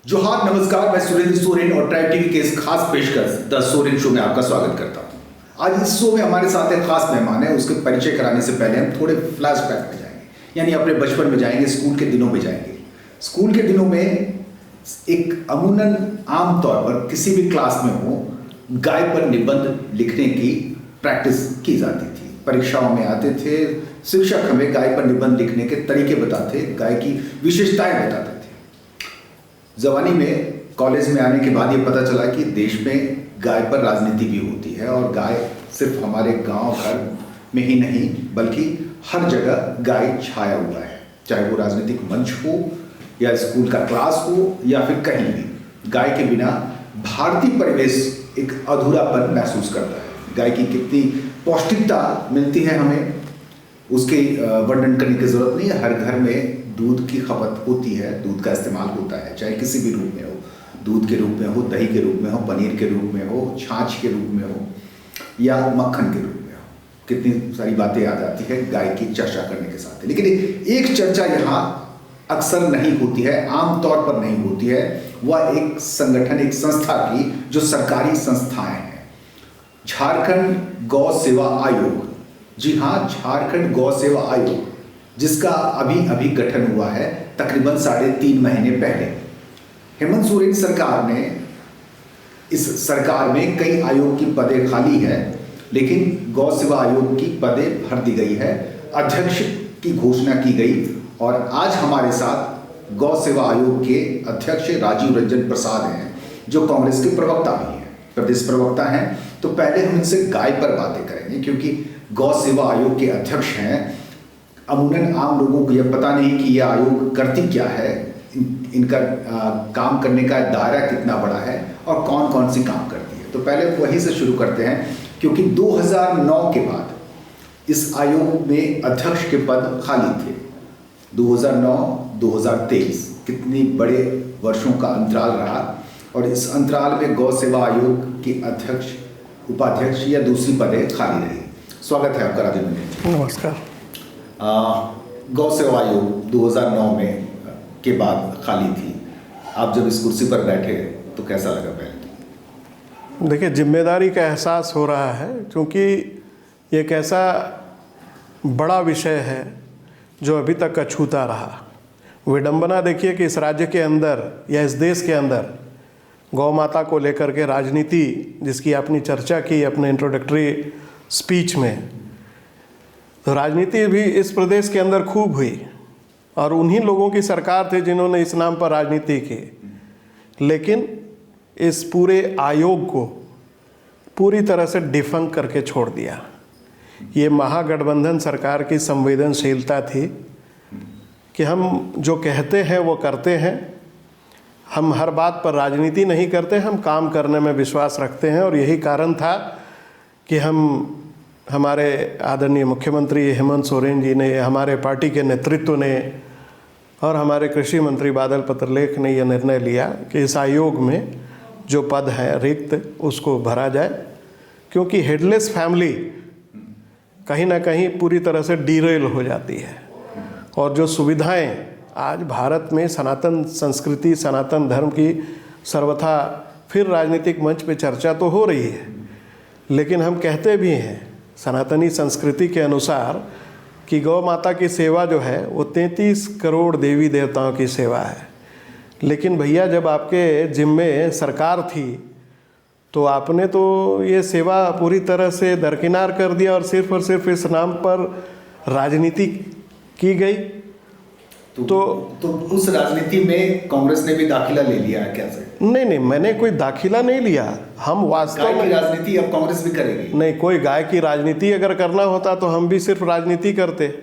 जोहार, नमस्कार। मैं सुरेंद्र सोरेन और ट्राइब टीवी के इस खास पेशकश द सोरेन शो में आपका स्वागत करता हूं। आज इस शो में हमारे साथ एक खास मेहमान है। उसके परिचय कराने से पहले हम थोड़े फ्लैशबैक में जाएंगे, यानी अपने बचपन में जाएंगे, स्कूल के दिनों में जाएंगे। स्कूल के दिनों में एक अमूमन आमतौर पर किसी भी क्लास में हो, गाय पर निबंध लिखने की प्रैक्टिस की जाती थी। परीक्षाओं में आते थे, शिक्षक हमें गाय पर निबंध लिखने के तरीके बताते, गाय की विशेषताएं बताते थे। जवानी में कॉलेज में आने के बाद ये पता चला कि देश में गाय पर राजनीति भी होती है और गाय सिर्फ हमारे गांव घर में ही नहीं बल्कि हर जगह गाय छाया हुआ है, चाहे वो राजनीतिक मंच हो या स्कूल का क्लास हो या फिर कहीं भी। गाय के बिना भारतीय परिवेश एक अधूरापन महसूस करता है। गाय की कितनी पौष्टिकता मिलती है हमें, उसके वर्णन करने की जरूरत नहीं है। हर घर में दूध की खपत होती है, दूध का इस्तेमाल होता है, चाहे किसी भी रूप में हो, दूध के रूप में हो, दही के रूप में हो, पनीर के रूप में हो, छाछ के रूप में हो या मक्खन के रूप में हो। कितनी सारी बातें याद आती है गाय की चर्चा करने के साथ। लेकिन एक चर्चा यहाँ अक्सर नहीं होती है, आमतौर पर नहीं होती है। वह एक संगठन, एक संस्था की जो सरकारी संस्थाएं हैं, झारखंड गौ सेवा आयोग। जी हाँ, झारखंड गौ सेवा आयोग, जिसका अभी अभी गठन हुआ है तकरीबन 3.5 महीने पहले। हेमंत सोरेन सरकार ने, इस सरकार में कई आयोग की पदें खाली है, लेकिन गौ सेवा आयोग की पदें भर दी गई है, अध्यक्ष की घोषणा की गई। और आज हमारे साथ गौ सेवा आयोग के अध्यक्ष राजीव रंजन प्रसाद हैं, जो कांग्रेस के प्रवक्ता भी हैं, प्रदेश प्रवक्ता हैं। तो पहले हम इनसे गाय पर बातें करेंगे, क्योंकि गौ सेवा आयोग के अध्यक्ष हैं। अमूमन आम लोगों को यह पता नहीं कि यह आयोग करती क्या है, इनका काम करने का दायरा कितना बड़ा है और कौन कौन सी काम करती है। तो पहले वहीं से शुरू करते हैं, क्योंकि 2009 के बाद इस आयोग में अध्यक्ष के पद खाली थे। 2009-2023 कितनी बड़े वर्षों का अंतराल रहा, और इस अंतराल में गौ सेवा आयोग के अध्यक्ष, उपाध्यक्ष या दूसरी पदें खाली रही। स्वागत है आपका राजीव जी। नमस्कार। गौ सेवा आयोग 2009 में के बाद खाली थी। आप जब इस कुर्सी पर बैठे तो कैसा लगा पहले? देखिए, जिम्मेदारी का एहसास हो रहा है, क्योंकि ये एक ऐसा बड़ा विषय है जो अभी तक अछूता रहा। विडंबना देखिए कि इस राज्य के अंदर या इस देश के अंदर गौ माता को लेकर के राजनीति, जिसकी आपने चर्चा की अपने इंट्रोडक्टरी स्पीच में, तो राजनीति भी इस प्रदेश के अंदर खूब हुई और उन्हीं लोगों की सरकार थे जिन्होंने इस नाम पर राजनीति की। लेकिन इस पूरे आयोग को पूरी तरह से डिफंक करके छोड़ दिया। ये महागठबंधन सरकार की संवेदनशीलता थी कि हम जो कहते हैं वो करते हैं, हम हर बात पर राजनीति नहीं करते, हम काम करने में विश्वास रखते हैं। और यही कारण था कि हमारे आदरणीय मुख्यमंत्री हेमंत सोरेन जी ने, हमारे पार्टी के नेतृत्व ने और हमारे कृषि मंत्री बादल पत्रलेख ने यह निर्णय लिया कि इस आयोग में जो पद है रिक्त, उसको भरा जाए। क्योंकि हेडलेस फैमिली कहीं ना कहीं पूरी तरह से डीरेल हो जाती है। और जो सुविधाएं आज भारत में सनातन संस्कृति, सनातन धर्म की सर्वथा फिर राजनीतिक मंच पे चर्चा तो हो रही है, लेकिन हम कहते भी हैं सनातनी संस्कृति के अनुसार कि गौ माता की सेवा जो है वो 33 करोड़ देवी देवताओं की सेवा है। लेकिन भैया, जब आपके जिम्मे सरकार थी तो आपने तो ये सेवा पूरी तरह से दरकिनार कर दिया और सिर्फ इस नाम पर राजनीति की गई। तो उस राजनीति में कांग्रेस ने भी दाखिला ले लिया है क्या से? नहीं, मैंने कोई दाखिला नहीं लिया। हम वास्तव में राजनीति अब कांग्रेस भी करेगी? नहीं, कोई गाय की राजनीति अगर करना होता तो हम भी सिर्फ राजनीति करते।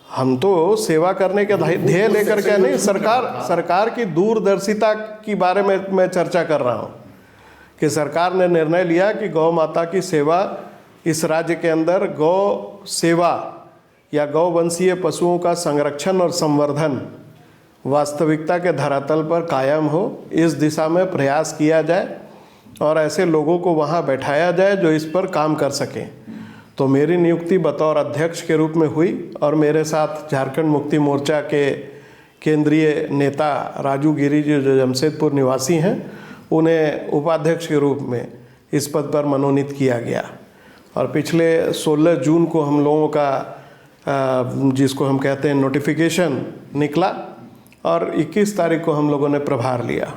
हम तो सेवा करने के ध्येय लेकर के नहीं, सरकार की दूरदर्शिता के बारे में मैं चर्चा कर रहा हूँ कि सरकार ने निर्णय लिया कि गौ माता की सेवा इस राज्य के अंदर, गौ सेवा या गौवंशीय पशुओं का संरक्षण और संवर्धन वास्तविकता के धरातल पर कायम हो, इस दिशा में प्रयास किया जाए और ऐसे लोगों को वहाँ बैठाया जाए जो इस पर काम कर सकें। तो मेरी नियुक्ति बतौर अध्यक्ष के रूप में हुई और मेरे साथ झारखंड मुक्ति मोर्चा के केंद्रीय नेता राजू गिरी जी जो जमशेदपुर निवासी हैं, उन्हें उपाध्यक्ष के रूप में इस पद पर मनोनीत किया गया। और पिछले 16 जून को हम लोगों का जिसको हम कहते हैं नोटिफिकेशन निकला और 21 तारीख को हम लोगों ने प्रभार लिया।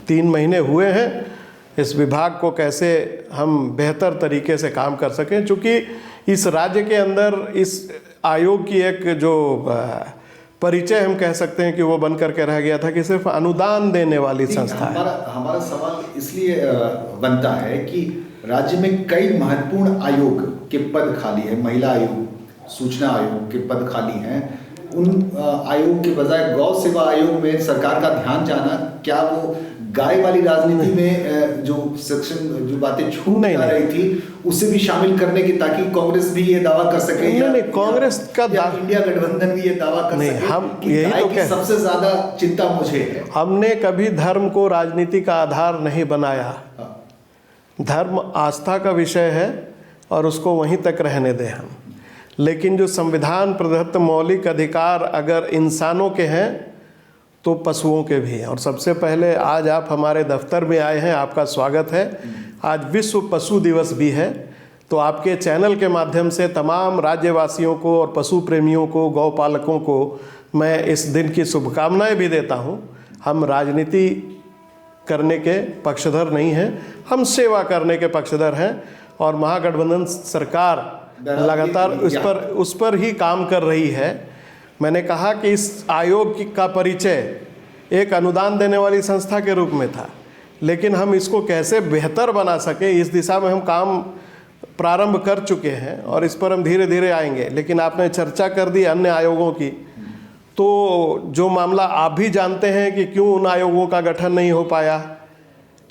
3 महीने हुए हैं इस विभाग को कैसे हम बेहतर तरीके से काम कर सकें, क्योंकि इस राज्य के अंदर इस आयोग की एक जो परिचय हम कह सकते हैं कि वो बन करके रह गया था कि सिर्फ अनुदान देने वाली संस्था है। हमारा सवाल इसलिए बनता है कि राज्य में कई महत्वपूर्ण आयोग के पद खाली है, महिला आयोग, सूचना आयोग के पद खाली हैं। उन आयोग के बजाय गौ सेवा आयोग में सरकार का ध्यान जाना, क्या वो गाय वाली राजनीति में जो सेक्शन जो बातें छूट जा रही थी उसे भी शामिल करने की, ताकि कांग्रेस भी ये दावा कर सके नहीं, कांग्रेस का इंडिया गठबंधन भी ये दावा कर सके। हम यही तो कह, सबसे ज्यादा चिंता मुझे है। हमने कभी धर्म को राजनीति का आधार नहीं बनाया। धर्म आस्था का विषय है और उसको वहीं तक रहने दें हम। लेकिन जो संविधान प्रदत्त मौलिक अधिकार अगर इंसानों के हैं तो पशुओं के भी हैं। और सबसे पहले आज आप हमारे दफ्तर में आए हैं, आपका स्वागत है। आज विश्व पशु दिवस भी है, तो आपके चैनल के माध्यम से तमाम राज्यवासियों को और पशु प्रेमियों को, गौ पालकों को मैं इस दिन की शुभकामनाएं भी देता हूं। हम राजनीति करने के पक्षधर नहीं हैं, हम सेवा करने के पक्षधर हैं और महागठबंधन सरकार लगातार उस पर ही काम कर रही है। मैंने कहा कि इस आयोग का परिचय एक अनुदान देने वाली संस्था के रूप में था, लेकिन हम इसको कैसे बेहतर बना सके इस दिशा में हम काम प्रारंभ कर चुके हैं और इस पर हम धीरे धीरे आएंगे। लेकिन आपने चर्चा कर दी अन्य आयोगों की, तो जो मामला आप भी जानते हैं कि क्यों उन आयोगों का गठन नहीं हो पाया,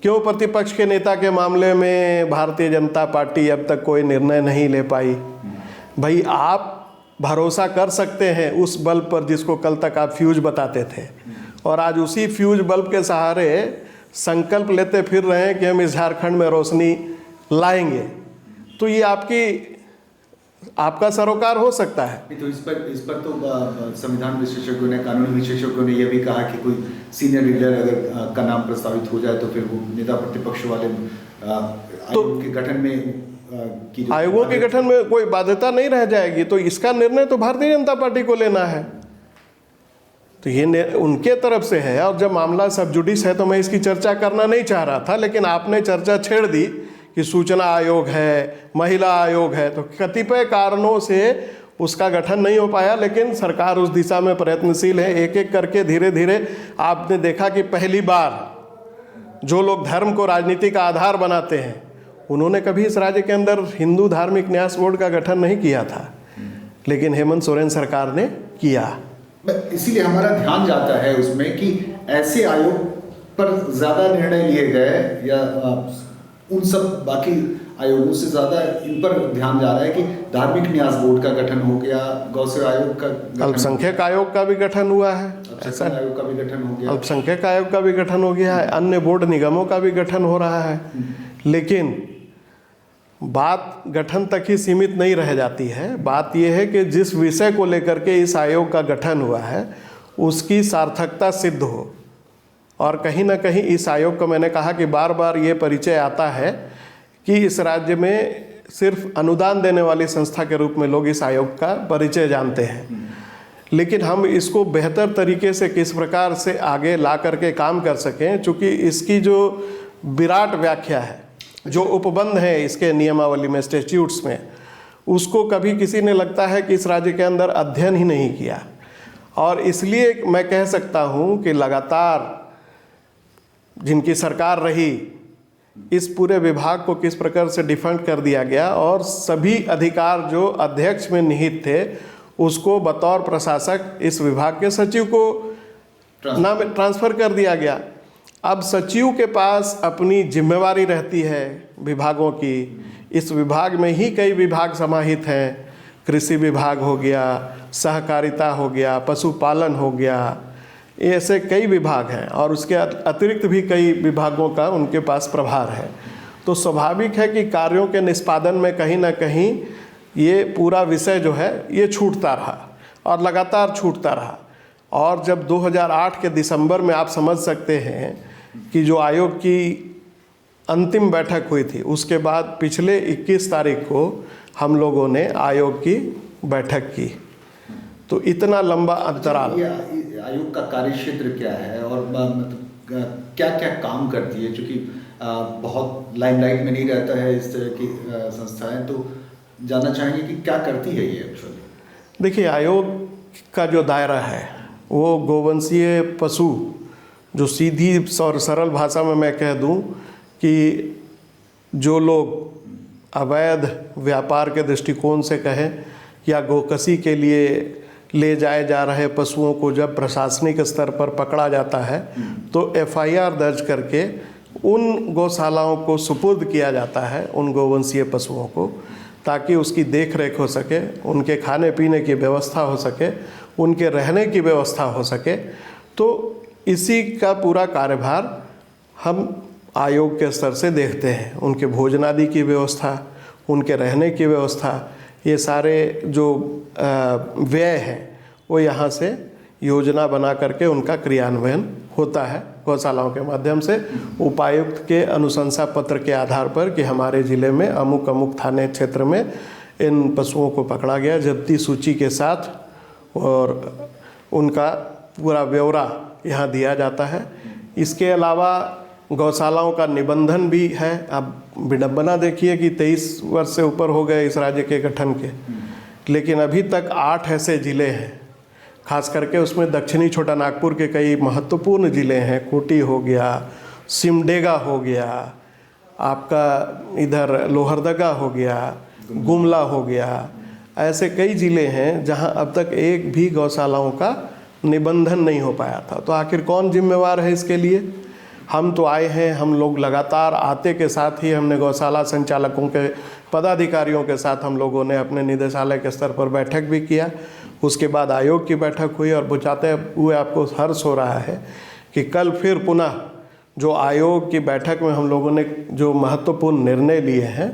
क्यों प्रतिपक्ष के नेता के मामले में भारतीय जनता पार्टी अब तक कोई निर्णय नहीं ले पाई। भाई आप भरोसा कर सकते हैं उस बल्ब पर जिसको कल तक आप फ्यूज बताते थे, और आज उसी फ्यूज बल्ब के सहारे संकल्प लेते फिर रहे हैं कि हम इस झारखंड में रोशनी लाएंगे। तो ये आपका सरोकार हो सकता है। तो इस पर तो संविधान विशेषज्ञों ने, कानूनी विशेषज्ञों ने यह भी कहा कि कोई सीनियर लीडर अगर का नाम प्रस्तावित हो जाए तो फिर वो नेता प्रतिपक्ष वाले आयोग के गठन में आयोगों के गठन में कोई बाध्यता नहीं रह जाएगी। तो इसका निर्णय तो भारतीय जनता पार्टी को लेना है, तो ये उनके तरफ से है। और जब मामला सब जुडिस है तो मैं इसकी चर्चा करना नहीं चाह रहा था, लेकिन आपने चर्चा छेड़ दी कि सूचना आयोग है, महिला आयोग है, तो कतिपय कारणों से उसका गठन नहीं हो पाया। लेकिन सरकार उस दिशा में प्रयत्नशील है। एक एक करके धीरे धीरे आपने देखा कि पहली बार जो लोग धर्म को राजनीति का आधार बनाते हैं उन्होंने कभी इस राज्य के अंदर हिंदू धार्मिक न्यास बोर्ड का गठन नहीं किया था, लेकिन हेमंत सोरेन सरकार ने किया। इसीलिए हमारा ध्यान जाता है उसमें कि ऐसे आयोग पर ज्यादा निर्णय लिए गए या उन सब बाकी आयोगों से ज्यादा इन पर ध्यान जा रहा है कि धार्मिक न्यास बोर्ड का गठन हो गया, गौ सेवा आयोग का, अल्पसंख्यक आयोग का भी गठन हुआ है, ऐसा आयोग का भी गठन हो गया, अल्पसंख्यक आयोग का भी गठन हो गया है, अन्य बोर्ड निगमों का भी गठन हो रहा है। लेकिन बात गठन तक ही सीमित नहीं रह जाती है। बात यह है कि जिस विषय को लेकर के इस आयोग का गठन हुआ है उसकी सार्थकता सिद्ध हो। और कहीं ना कहीं इस आयोग का, मैंने कहा कि बार बार ये परिचय आता है कि इस राज्य में सिर्फ अनुदान देने वाली संस्था के रूप में लोग इस आयोग का परिचय जानते हैं, लेकिन हम इसको बेहतर तरीके से किस प्रकार से आगे ला करके काम कर सकें, चूँकि इसकी जो विराट व्याख्या है, जो उपबंध है इसके नियमावली में, स्टैट्यूट्स में, उसको कभी किसी ने लगता है कि इस राज्य के अंदर अध्ययन ही नहीं किया। और इसलिए मैं कह सकता हूँ कि लगातार जिनकी सरकार रही, इस पूरे विभाग को किस प्रकार से डिफंड कर दिया गया और सभी अधिकार जो अध्यक्ष में निहित थे उसको बतौर प्रशासक इस विभाग के सचिव को नाम ट्रांसफ़र कर दिया गया। अब सचिव के पास अपनी जिम्मेवारी रहती है विभागों की। इस विभाग में ही कई विभाग समाहित हैं, कृषि विभाग हो गया, सहकारिता हो गया, पशुपालन हो गया, ऐसे कई विभाग हैं और उसके अतिरिक्त भी कई विभागों का उनके पास प्रभार है। तो स्वाभाविक है कि कार्यों के निष्पादन में कहीं ना कहीं ये पूरा विषय जो है ये छूटता रहा और लगातार छूटता रहा। और जब 2008 के दिसंबर में आप समझ सकते हैं कि जो आयोग की अंतिम बैठक हुई थी, उसके बाद पिछले 21 तारीख को हम लोगों ने आयोग की बैठक की। तो इतना लंबा अंतराल। ये आयोग का कार्यक्षेत्र क्या है और मतलब क्या क्या काम करती है? क्योंकि बहुत लाइमलाइट में नहीं रहता है इस तरह की संस्थाएं, तो जानना चाहेंगे कि क्या करती है ये एक्चुअली। देखिए, आयोग का जो दायरा है वो गोवंशीय पशु, जो सीधी और सरल भाषा में मैं कह दूं कि जो लोग अवैध व्यापार के दृष्टिकोण से कहें या गोकसी के लिए ले जाए जा रहे पशुओं को जब प्रशासनिक स्तर पर पकड़ा जाता है तो एफआईआर दर्ज करके उन गौशालाओं को सुपुर्द किया जाता है, उन गोवंशीय पशुओं को, ताकि उसकी देख रेख हो सके, उनके खाने पीने की व्यवस्था हो सके, उनके रहने की व्यवस्था हो सके। तो इसी का पूरा कार्यभार हम आयोग के स्तर से देखते हैं। उनके भोजन आदि की व्यवस्था, उनके रहने की व्यवस्था, ये सारे जो व्यय हैं वो यहाँ से योजना बना करके उनका क्रियान्वयन होता है गौशालाओं के माध्यम से, उपायुक्त के अनुशंसा पत्र के आधार पर कि हमारे ज़िले में अमुक अमुक थाने क्षेत्र में इन पशुओं को पकड़ा गया, जब्ती सूची के साथ, और उनका पूरा ब्यौरा यहाँ दिया जाता है। इसके अलावा गौशालाओं का निबंधन भी है। अब विडंबना देखिए कि 23 वर्ष से ऊपर हो गए इस राज्य के गठन के, लेकिन अभी तक 8 ऐसे ज़िले हैं, खास करके उसमें दक्षिणी छोटा नागपुर के कई महत्वपूर्ण ज़िले हैं। खूंटी हो गया, सिमडेगा हो गया, आपका इधर लोहरदगा हो गया, गुमला हो गया, ऐसे कई ज़िले हैं जहां अब तक एक भी गौशालाओं का निबंधन नहीं हो पाया था। तो आखिर कौन जिम्मेवार है इसके लिए? हम तो आए हैं, हम लोग लगातार आते के साथ ही हमने गौशाला संचालकों के पदाधिकारियों के साथ हम लोगों ने अपने निदेशालय के स्तर पर बैठक भी किया। उसके बाद आयोग की बैठक हुई और बुझाते हुए आपको हर्ष हो रहा है कि कल फिर पुनः जो आयोग की बैठक में हम लोगों ने जो महत्वपूर्ण निर्णय लिए हैं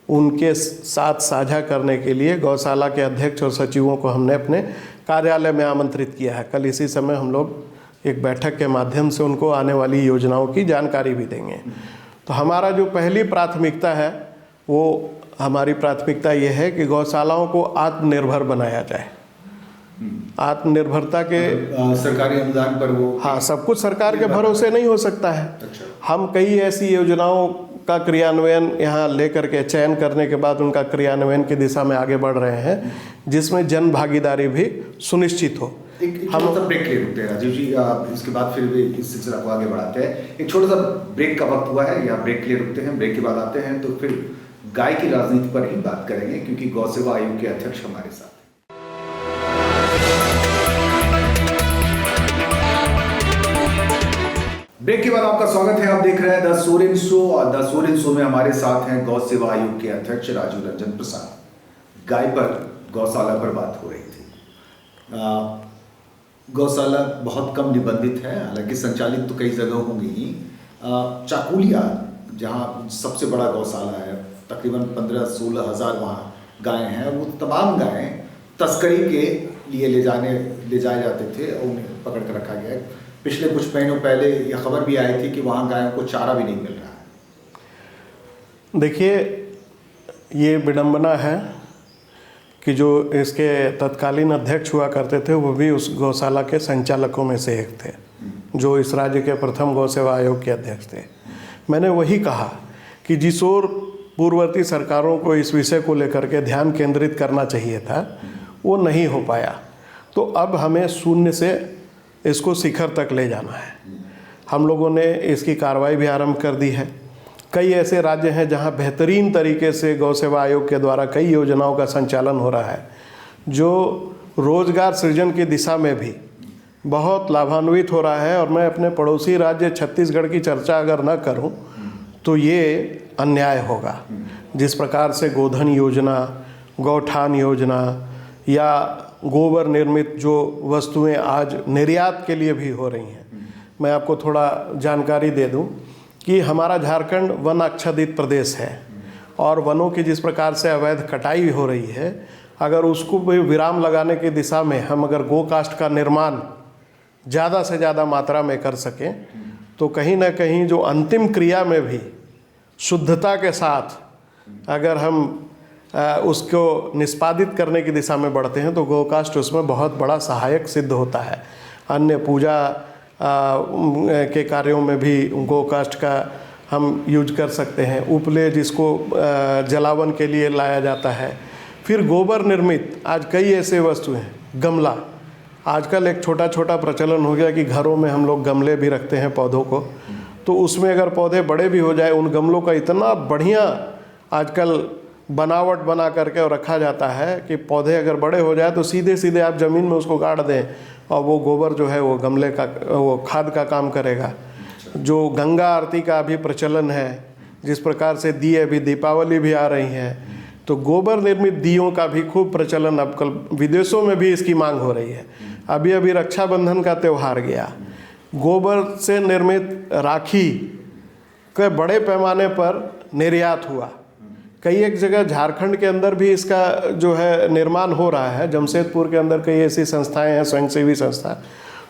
उनके साथ साझा करने के लिए गौशाला के अध्यक्ष और सचिवों को हमने अपने कार्यालय में आमंत्रित किया है। कल इसी समय हम लोग एक बैठक के माध्यम से उनको आने वाली योजनाओं की जानकारी भी देंगे। तो हमारा जो पहली प्राथमिकता है वो हमारी प्राथमिकता ये है कि गौशालाओं को आत्मनिर्भर बनाया जाए। आत्मनिर्भरता के सरकारी अनुदान पर वो, हाँ, सब कुछ सरकार के भरोसे नहीं हो सकता है। अच्छा। हम कई ऐसी योजनाओं का क्रियान्वयन यहाँ लेकर के चयन करने के बाद उनका क्रियान्वयन की दिशा में आगे बढ़ रहे हैं जिसमें जन भागीदारी भी सुनिश्चित हो। एक छोटा सा ब्रेक ले रुकते हैं राजीव जी, इसके बाद फिर भी इस सिलसिला को आगे बढ़ाते हैं। एक छोटा सा ब्रेक का वक्त हुआ है, यहाँ ब्रेक ले रुकते हैं। ब्रेक के बाद आते हैं तो फिर गाय की राजनीति पर ही बात करेंगे, क्योंकि गौ सेवा आयोग के अध्यक्ष हमारे साथ। ब्रेक के बाद आपका स्वागत है। आप देख रहे हैं द सोरेन शो, और द सोरेन शो में हमारे साथ हैं गौ सेवा आयोग के अध्यक्ष राजीव रंजन प्रसाद। गाय पर, गौशाला पर बात हो रही थी। गौशाला बहुत कम निबंधित है, हालांकि संचालित तो कई जगह होंगी ही। चाकुलिया जहाँ सबसे बड़ा गौशाला है, तकरीबन 15-16 हज़ार वहाँ गायें हैं। वो तमाम गायें तस्करी के लिए ले जाए जाते थे और उन्हें पकड़ कर रखा गया है। पिछले कुछ महीनों पहले यह खबर भी आई थी कि वहाँ गायों को चारा भी नहीं मिल रहा है। देखिए, ये विडंबना है कि जो इसके तत्कालीन अध्यक्ष हुआ करते थे वो भी उस गौशाला के संचालकों में से एक थे, जो इस राज्य के प्रथम गौ सेवा आयोग के अध्यक्ष थे। मैंने वही कहा कि जिस ओर पूर्ववर्ती सरकारों को इस विषय को लेकर के ध्यान केंद्रित करना चाहिए था वो नहीं हो पाया। तो अब हमें शून्य से इसको शिखर तक ले जाना है। हम लोगों ने इसकी कार्रवाई भी आरंभ कर दी है। कई ऐसे राज्य हैं जहां बेहतरीन तरीके से गौ सेवा आयोग के द्वारा कई योजनाओं का संचालन हो रहा है, जो रोजगार सृजन की दिशा में भी बहुत लाभान्वित हो रहा है। और मैं अपने पड़ोसी राज्य छत्तीसगढ़ की चर्चा अगर न करूं तो ये अन्याय होगा। जिस प्रकार से गोधन योजना, गौठान योजना या गोबर निर्मित जो वस्तुएं आज निर्यात के लिए भी हो रही हैं, मैं आपको थोड़ा जानकारी दे दूं कि हमारा झारखंड वन आच्छादित प्रदेश है और वनों की जिस प्रकार से अवैध कटाई हो रही है, अगर उसको भी विराम लगाने की दिशा में हम अगर गो कास्ट का निर्माण ज़्यादा से ज़्यादा मात्रा में कर सकें, तो कहीं ना कहीं जो अंतिम क्रिया में भी शुद्धता के साथ अगर हम उसको निष्पादित करने की दिशा में बढ़ते हैं तो गोकास्ट उसमें बहुत बड़ा सहायक सिद्ध होता है। अन्य पूजा के कार्यों में भी गोकास्ट का हम यूज कर सकते हैं। उपले जिसको जलावन के लिए लाया जाता है। फिर गोबर निर्मित आज कई ऐसे वस्तु हैं, गमला, आजकल एक छोटा छोटा प्रचलन हो गया कि घरों में हम लोग गमले भी रखते हैं पौधों को, तो उसमें अगर पौधे बड़े भी हो जाए, उन गमलों का इतना बढ़िया आजकल बनावट बना करके और रखा जाता है कि पौधे अगर बड़े हो जाए तो सीधे सीधे आप ज़मीन में उसको गाड़ दें और वो गोबर जो है वो गमले का, वो खाद का काम करेगा। जो गंगा आरती का अभी प्रचलन है, जिस प्रकार से दिए, अभी दीपावली भी आ रही है, तो गोबर निर्मित दियों का भी खूब प्रचलन अब कल विदेशों में भी इसकी मांग हो रही है। अभी अभी रक्षाबंधन का त्यौहार गया, गोबर से निर्मित राखी के बड़े पैमाने पर निर्यात हुआ। कई एक जगह झारखंड के अंदर भी इसका जो है निर्माण हो रहा है। जमशेदपुर के अंदर कई ऐसी संस्थाएं हैं, स्वयंसेवी संस्था,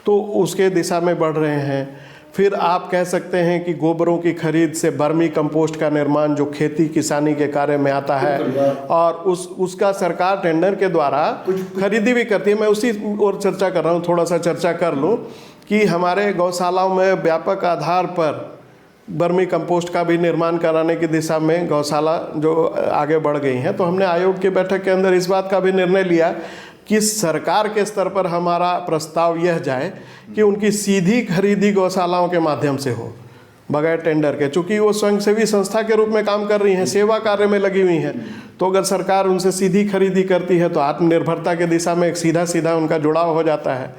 तो उसके दिशा में बढ़ रहे हैं। फिर आप कह सकते हैं कि गोबरों की खरीद से वर्मी कंपोस्ट का निर्माण जो खेती किसानी के कार्य में आता है, और उसका सरकार टेंडर के द्वारा खरीदी भी करती है। मैं उसी और चर्चा कर रहा हूँ, थोड़ा सा चर्चा कर लूँ कि हमारे गौशालाओं में व्यापक आधार पर वर्मी कंपोस्ट का भी निर्माण कराने की दिशा में गौशाला जो आगे बढ़ गई हैं। तो हमने आयोग की बैठक के अंदर इस बात का भी निर्णय लिया कि सरकार के स्तर पर हमारा प्रस्ताव यह जाए कि उनकी सीधी खरीदी गौशालाओं के माध्यम से हो, बगैर टेंडर के। चूँकि वो स्वयंसेवी संस्था के रूप में काम कर रही हैं, सेवा कार्य में लगी हुई हैं, तो अगर सरकार उनसे सीधी खरीदी करती है तो आत्मनिर्भरता के दिशा में एक सीधा सीधा उनका जुड़ाव हो जाता है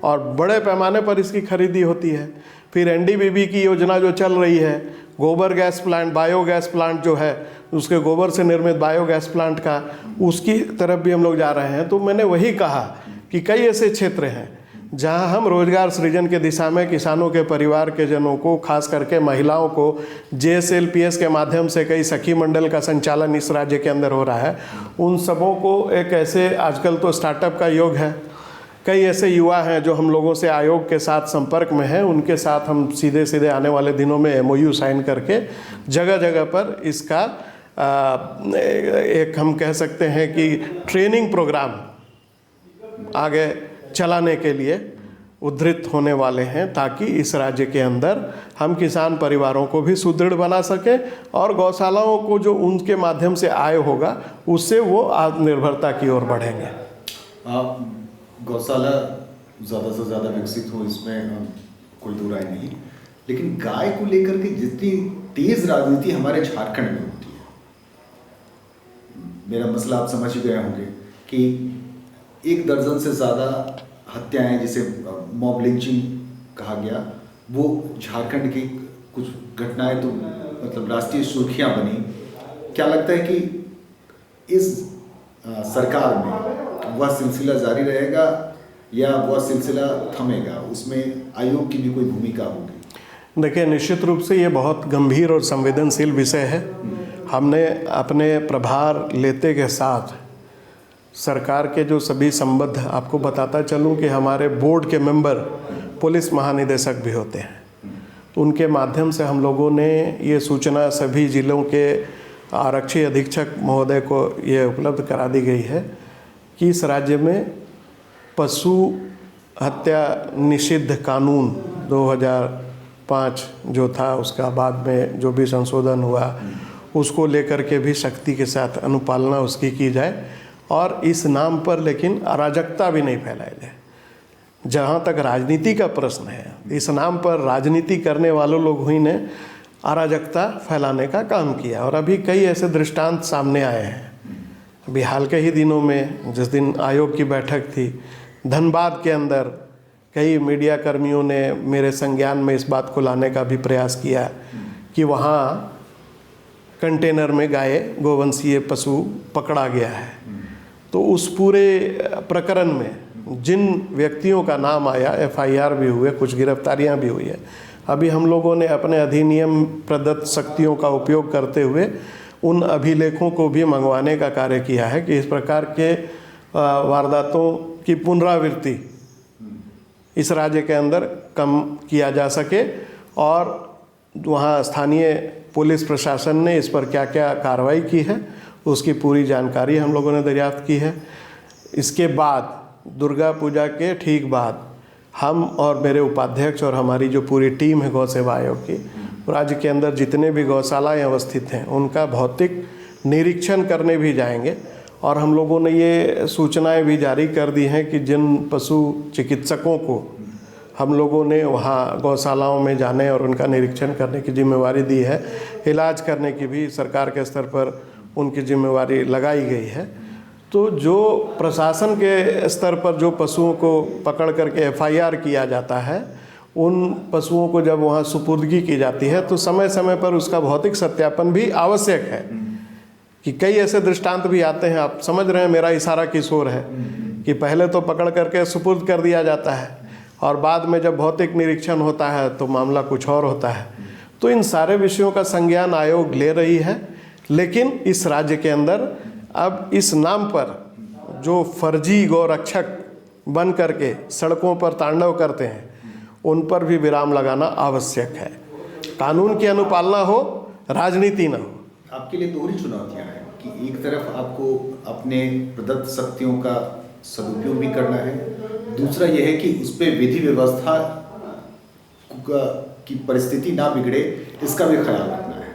और बड़े पैमाने पर इसकी खरीदी होती है। फिर एनडीबीबी की योजना जो चल रही है, गोबर गैस प्लांट, बायोगैस प्लांट जो है, उसके गोबर से निर्मित बायोगैस प्लांट का, उसकी तरफ भी हम लोग जा रहे हैं। तो मैंने वही कहा कि कई ऐसे क्षेत्र हैं जहां हम रोजगार सृजन के दिशा में किसानों के परिवार के जनों को, खास करके महिलाओं को, JSLPS के माध्यम से कई सखी मंडल का संचालन इस राज्य के अंदर हो रहा है। उन सबों को एक ऐसे, आजकल तो स्टार्टअप का योग है, कई ऐसे युवा हैं जो हम लोगों से आयोग के साथ संपर्क में हैं, उनके साथ हम सीधे सीधे आने वाले दिनों में MOU साइन करके जगह जगह पर इसका एक हम कह सकते हैं कि ट्रेनिंग प्रोग्राम आगे चलाने के लिए उद्धृत होने वाले हैं, ताकि इस राज्य के अंदर हम किसान परिवारों को भी सुदृढ़ बना सकें और गौशालाओं को जो उनके माध्यम से आय होगा उससे वो आत्मनिर्भरता की ओर बढ़ेंगे। गौशाला ज़्यादा से ज़्यादा विकसित हो, इसमें कोई दो राय नहीं, लेकिन गाय को लेकर के जितनी तेज राजनीति हमारे झारखंड में होती है, मेरा मसला आप समझ गए होंगे कि 1 दर्जन से ज़्यादा हत्याएं, जिसे मॉब लिंचिंग कहा गया, वो झारखंड की कुछ घटनाएं तो मतलब राष्ट्रीय सुर्खियां बनी। क्या लगता है कि इस सरकार में वह सिलसिला जारी रहेगा या वह सिलसिला थमेगा? उसमें आयोग की भी कोई भूमिका होगी? देखिए, निश्चित रूप से ये बहुत गंभीर और संवेदनशील विषय है। हमने अपने प्रभार लेते के साथ सरकार के जो सभी संबद्ध, आपको बताता चलूँ कि हमारे बोर्ड के मेंबर पुलिस महानिदेशक भी होते हैं, उनके माध्यम से हम लोगों ने ये सूचना सभी जिलों के आरक्षी अधीक्षक महोदय को ये उपलब्ध करा दी गई है कि इस राज्य में पशु हत्या निषिद्ध कानून 2005 जो था, उसका बाद में जो भी संशोधन हुआ, उसको लेकर के भी सख्ती के साथ अनुपालना उसकी की जाए और इस नाम पर लेकिन अराजकता भी नहीं फैलाई जाए। जहाँ तक राजनीति का प्रश्न है, इस नाम पर राजनीति करने वालों लोग ही ने अराजकता फैलाने का काम किया और अभी कई ऐसे दृष्टांत सामने आए हैं। अभी हाल के ही दिनों में, जिस दिन आयोग की बैठक थी, धनबाद के अंदर कई मीडिया कर्मियों ने मेरे संज्ञान में इस बात को लाने का भी प्रयास किया कि वहाँ कंटेनर में गाय, गोवंशीय पशु पकड़ा गया है। तो उस पूरे प्रकरण में जिन व्यक्तियों का नाम आया, FIR भी हुए, कुछ गिरफ्तारियां भी हुई है। अभी हम लोगों ने अपने अधिनियम प्रदत्त शक्तियों का उपयोग करते हुए उन अभिलेखों को भी मंगवाने का कार्य किया है कि इस प्रकार के वारदातों की पुनरावृत्ति इस राज्य के अंदर कम किया जा सके। और वहाँ स्थानीय पुलिस प्रशासन ने इस पर क्या क्या कार्रवाई की है उसकी पूरी जानकारी हम लोगों ने दरियाफ्त की है। इसके बाद दुर्गा पूजा के ठीक बाद हम और मेरे उपाध्यक्ष और हमारी जो पूरी टीम है गौ सेवा आयोग की, राज्य के अंदर जितने भी गौशालाएँ अवस्थित हैं उनका भौतिक निरीक्षण करने भी जाएंगे। और हम लोगों ने ये सूचनाएं भी जारी कर दी हैं कि जिन पशु चिकित्सकों को हम लोगों ने वहाँ गौशालाओं में जाने और उनका निरीक्षण करने की जिम्मेवारी दी है, इलाज करने की भी सरकार के स्तर पर उनकी जिम्मेवारी लगाई गई है। तो जो प्रशासन के स्तर पर जो पशुओं को पकड़ करके FIR किया जाता है, उन पशुओं को जब वहाँ सुपुर्दगी की जाती है तो समय समय पर उसका भौतिक सत्यापन भी आवश्यक है। कि कई ऐसे दृष्टांत भी आते हैं, आप समझ रहे हैं मेरा इशारा किस ओर है, कि पहले तो पकड़ करके सुपुर्द कर दिया जाता है और बाद में जब भौतिक निरीक्षण होता है तो मामला कुछ और होता है। तो इन सारे विषयों का संज्ञान आयोग ले रही है। लेकिन इस राज्य के अंदर अब इस नाम पर जो फर्जी गौरक्षक बन करके सड़कों पर तांडव करते हैं उन पर भी विराम लगाना आवश्यक है। कानून की अनुपालना हो, राजनीति ना हो। आपके लिए दोहरी चुनौतियां हैं कि एक तरफ आपको अपने प्रदत्त शक्तियों का सदुपयोग भी करना है, दूसरा यह है कि उस पर विधि व्यवस्था की परिस्थिति ना बिगड़े इसका भी ख्याल रखना है।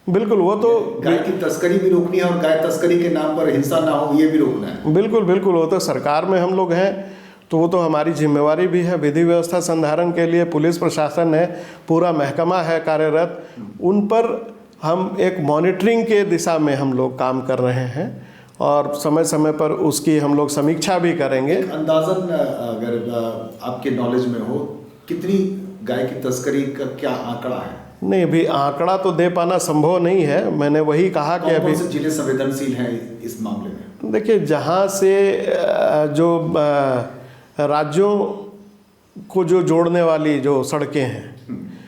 बिल्कुल, वो तो गाय की तस्करी भी रोकनी है और गाय तस्करी के नाम पर हिंसा ना हो ये भी रोकना है। बिल्कुल बिल्कुल, वो तो सरकार में हम लोग हैं तो वो तो हमारी जिम्मेवारी भी है। विधि व्यवस्था संधारण के लिए पुलिस प्रशासन है, पूरा महकमा है कार्यरत, उन पर हम एक मॉनिटरिंग के दिशा में हम लोग काम कर रहे हैं और समय समय पर उसकी हम लोग समीक्षा भी करेंगे। अंदाजन अगर आपके नॉलेज में हो, कितनी गाय की तस्करी का क्या आंकड़ा है? नहीं, अभी आंकड़ा तो दे पाना संभव नहीं है। मैंने वही कहा कि अभी जिले संवेदनशील हैं इस मामले में। देखिए, जहाँ से जो राज्यों को जो जोड़ने वाली जो सड़कें हैं,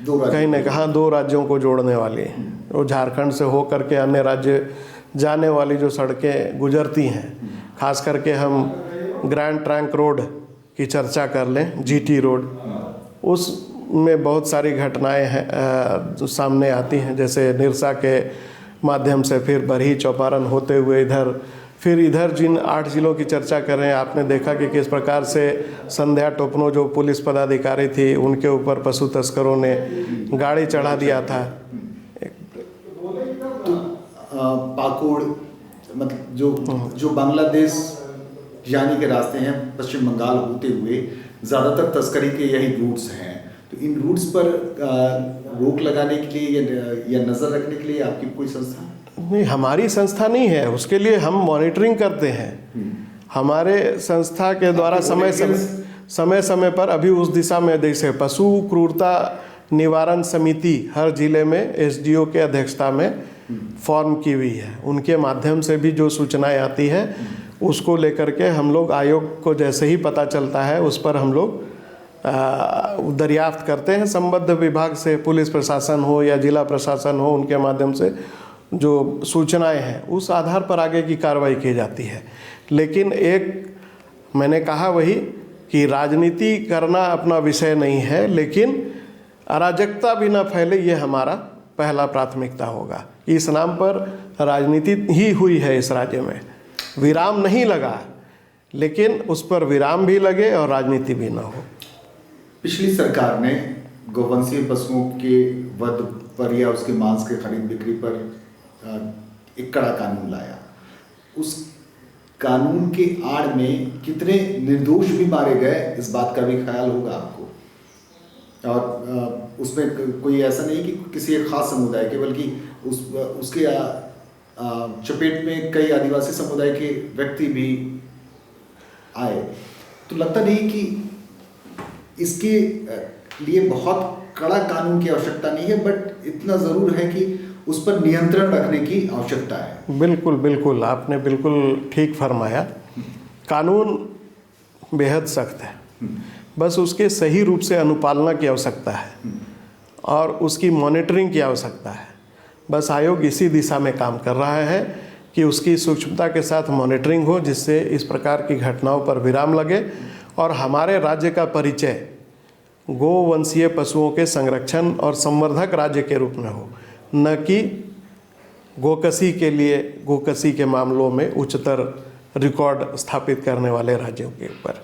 कहीं ने कहा 2 राज्यों को जोड़ने वाली, वो झारखंड से हो करके अन्य राज्य जाने वाली जो सड़कें गुजरती हैं, खास करके हम ग्रैंड ट्रंक रोड की चर्चा कर लें, GT रोड, उसमें बहुत सारी घटनाएं हैं जो सामने आती हैं। जैसे निरसा के माध्यम से फिर बरही चौपारण होते हुए इधर जिन 8 जिलों की चर्चा कर रहे हैं, आपने देखा कि किस प्रकार से संध्या टोपनो जो पुलिस पदाधिकारी थी उनके ऊपर पशु तस्करों ने गाड़ी चढ़ा दिया था। तो पाकुड़ मतलब जो बांग्लादेश जाने के रास्ते हैं, पश्चिम बंगाल होते हुए ज़्यादातर तस्करी के यही रूट्स हैं। तो इन रूट्स पर रोक लगाने के लिए या नज़र रखने के लिए आपकी कोई संस्था? नहीं, हमारी संस्था नहीं है, उसके लिए हम मॉनिटरिंग करते हैं। हमारे संस्था के द्वारा समय समय पर अभी उस दिशा में, जैसे पशु क्रूरता निवारण समिति हर जिले में SDO के अध्यक्षता में फॉर्म की हुई है, उनके माध्यम से भी जो सूचनाएं आती है उसको लेकर के हम लोग आयोग को जैसे ही पता चलता है उस पर हम लोग दरियाफ्त करते हैं। संबद्ध विभाग से पुलिस प्रशासन हो या जिला प्रशासन हो, उनके माध्यम से जो सूचनाएं हैं उस आधार पर आगे की कार्रवाई की जाती है। लेकिन एक मैंने कहा वही कि राजनीति करना अपना विषय नहीं है, लेकिन अराजकता भी ना फैले ये हमारा पहला प्राथमिकता होगा। इस नाम पर राजनीति ही हुई है इस राज्य में, विराम नहीं लगा, लेकिन उस पर विराम भी लगे और राजनीति भी ना हो। पिछली सरकार ने गोवंशीय पशुओं के वध पर या उसके मांस के खरीद बिक्री पर एक कड़ा कानून लाया। उस कानून के आड़ में कितने निर्दोष भी मारे गए इस बात का भी ख्याल होगा आपको। और उसमें कोई ऐसा नहीं कि किसी एक खास समुदाय के, बल्कि उसके चपेट में कई आदिवासी समुदाय के व्यक्ति भी आए। तो लगता नहीं कि इसके लिए बहुत कड़ा कानून की आवश्यकता नहीं है, बट इतना ज़रूर है कि उस पर नियंत्रण रखने की आवश्यकता है। बिल्कुल बिल्कुल, आपने बिल्कुल ठीक फरमाया। कानून बेहद सख्त है, बस उसके सही रूप से अनुपालना की आवश्यकता है और उसकी मॉनिटरिंग की आवश्यकता है। बस आयोग इसी दिशा में काम कर रहा है कि उसकी सूक्ष्मता के साथ मॉनिटरिंग हो, जिससे इस प्रकार की घटनाओं पर विराम लगे और हमारे राज्य का परिचय गोवंशीय पशुओं के संरक्षण और संवर्धक राज्य के रूप में हो, न कि गोकसी के लिए गोकसी के मामलों में उच्चतर रिकॉर्ड स्थापित करने वाले राज्यों के ऊपर।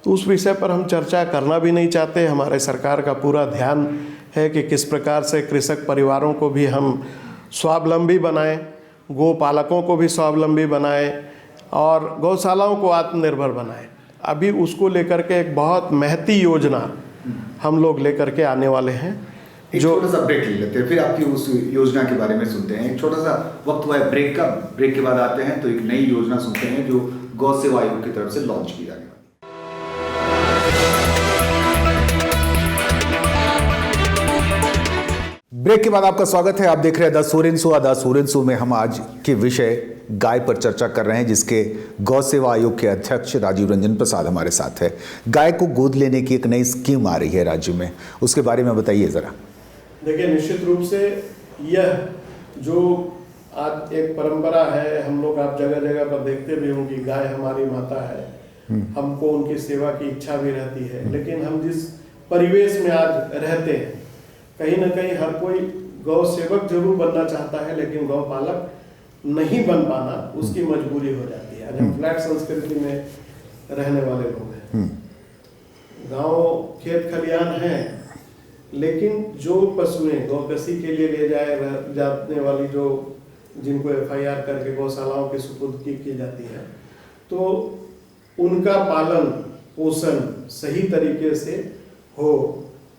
तो उस विषय पर हम चर्चा करना भी नहीं चाहते। हमारे सरकार का पूरा ध्यान है कि किस प्रकार से कृषक परिवारों को भी हम स्वावलंबी बनाएं, गो पालकों को भी स्वावलंबी बनाएं और गौशालाओं को आत्मनिर्भर बनाएं। अभी उसको लेकर के एक बहुत महती योजना हम लोग लेकर के आने वाले हैं। एक छोटा सा ब्रेक ले लेते हैं, फिर आपकी उस योजना के बारे में सुनते हैं। एक छोटा सा वक्त हुआ है ब्रेक का, ब्रेक के बाद आते हैं तो एक नई योजना सुनते हैं जो गौ सेवा आयोग की तरफ से लॉन्च की जाने वाली। ब्रेक के बाद आपका स्वागत है। आप देख रहे हैं the Soren show. The Soren show में हम आज के विषय गाय पर चर्चा कर रहे हैं, जिसके गौ सेवा आयोग के अध्यक्ष राजीव रंजन प्रसाद हमारे साथ है। गाय को गोद लेने की एक नई स्कीम आ रही है राज्य में, उसके बारे में बताइए जरा। देखिए, निश्चित रूप से यह जो आज एक परंपरा है, हम लोग आप जगह जगह पर देखते भी होंगे, गाय हमारी माता है, हमको उनकी सेवा की इच्छा भी रहती है। लेकिन हम जिस परिवेश में आज रहते हैं, कहीं ना कहीं हर कोई गौ सेवक जरूर बनना चाहता है, लेकिन गौ पालक नहीं बन पाना उसकी मजबूरी हो जाती है। हम फ्लैट संस्कृति में रहने वाले लोग हैं, गांव खेत खलियान हैं, लेकिन जो पशुएं गौकसी के लिए ले जाने वाली जो जिनको FIR करके गौशालाओं के सुपुर्द की जाती है, तो उनका पालन पोषण सही तरीके से हो,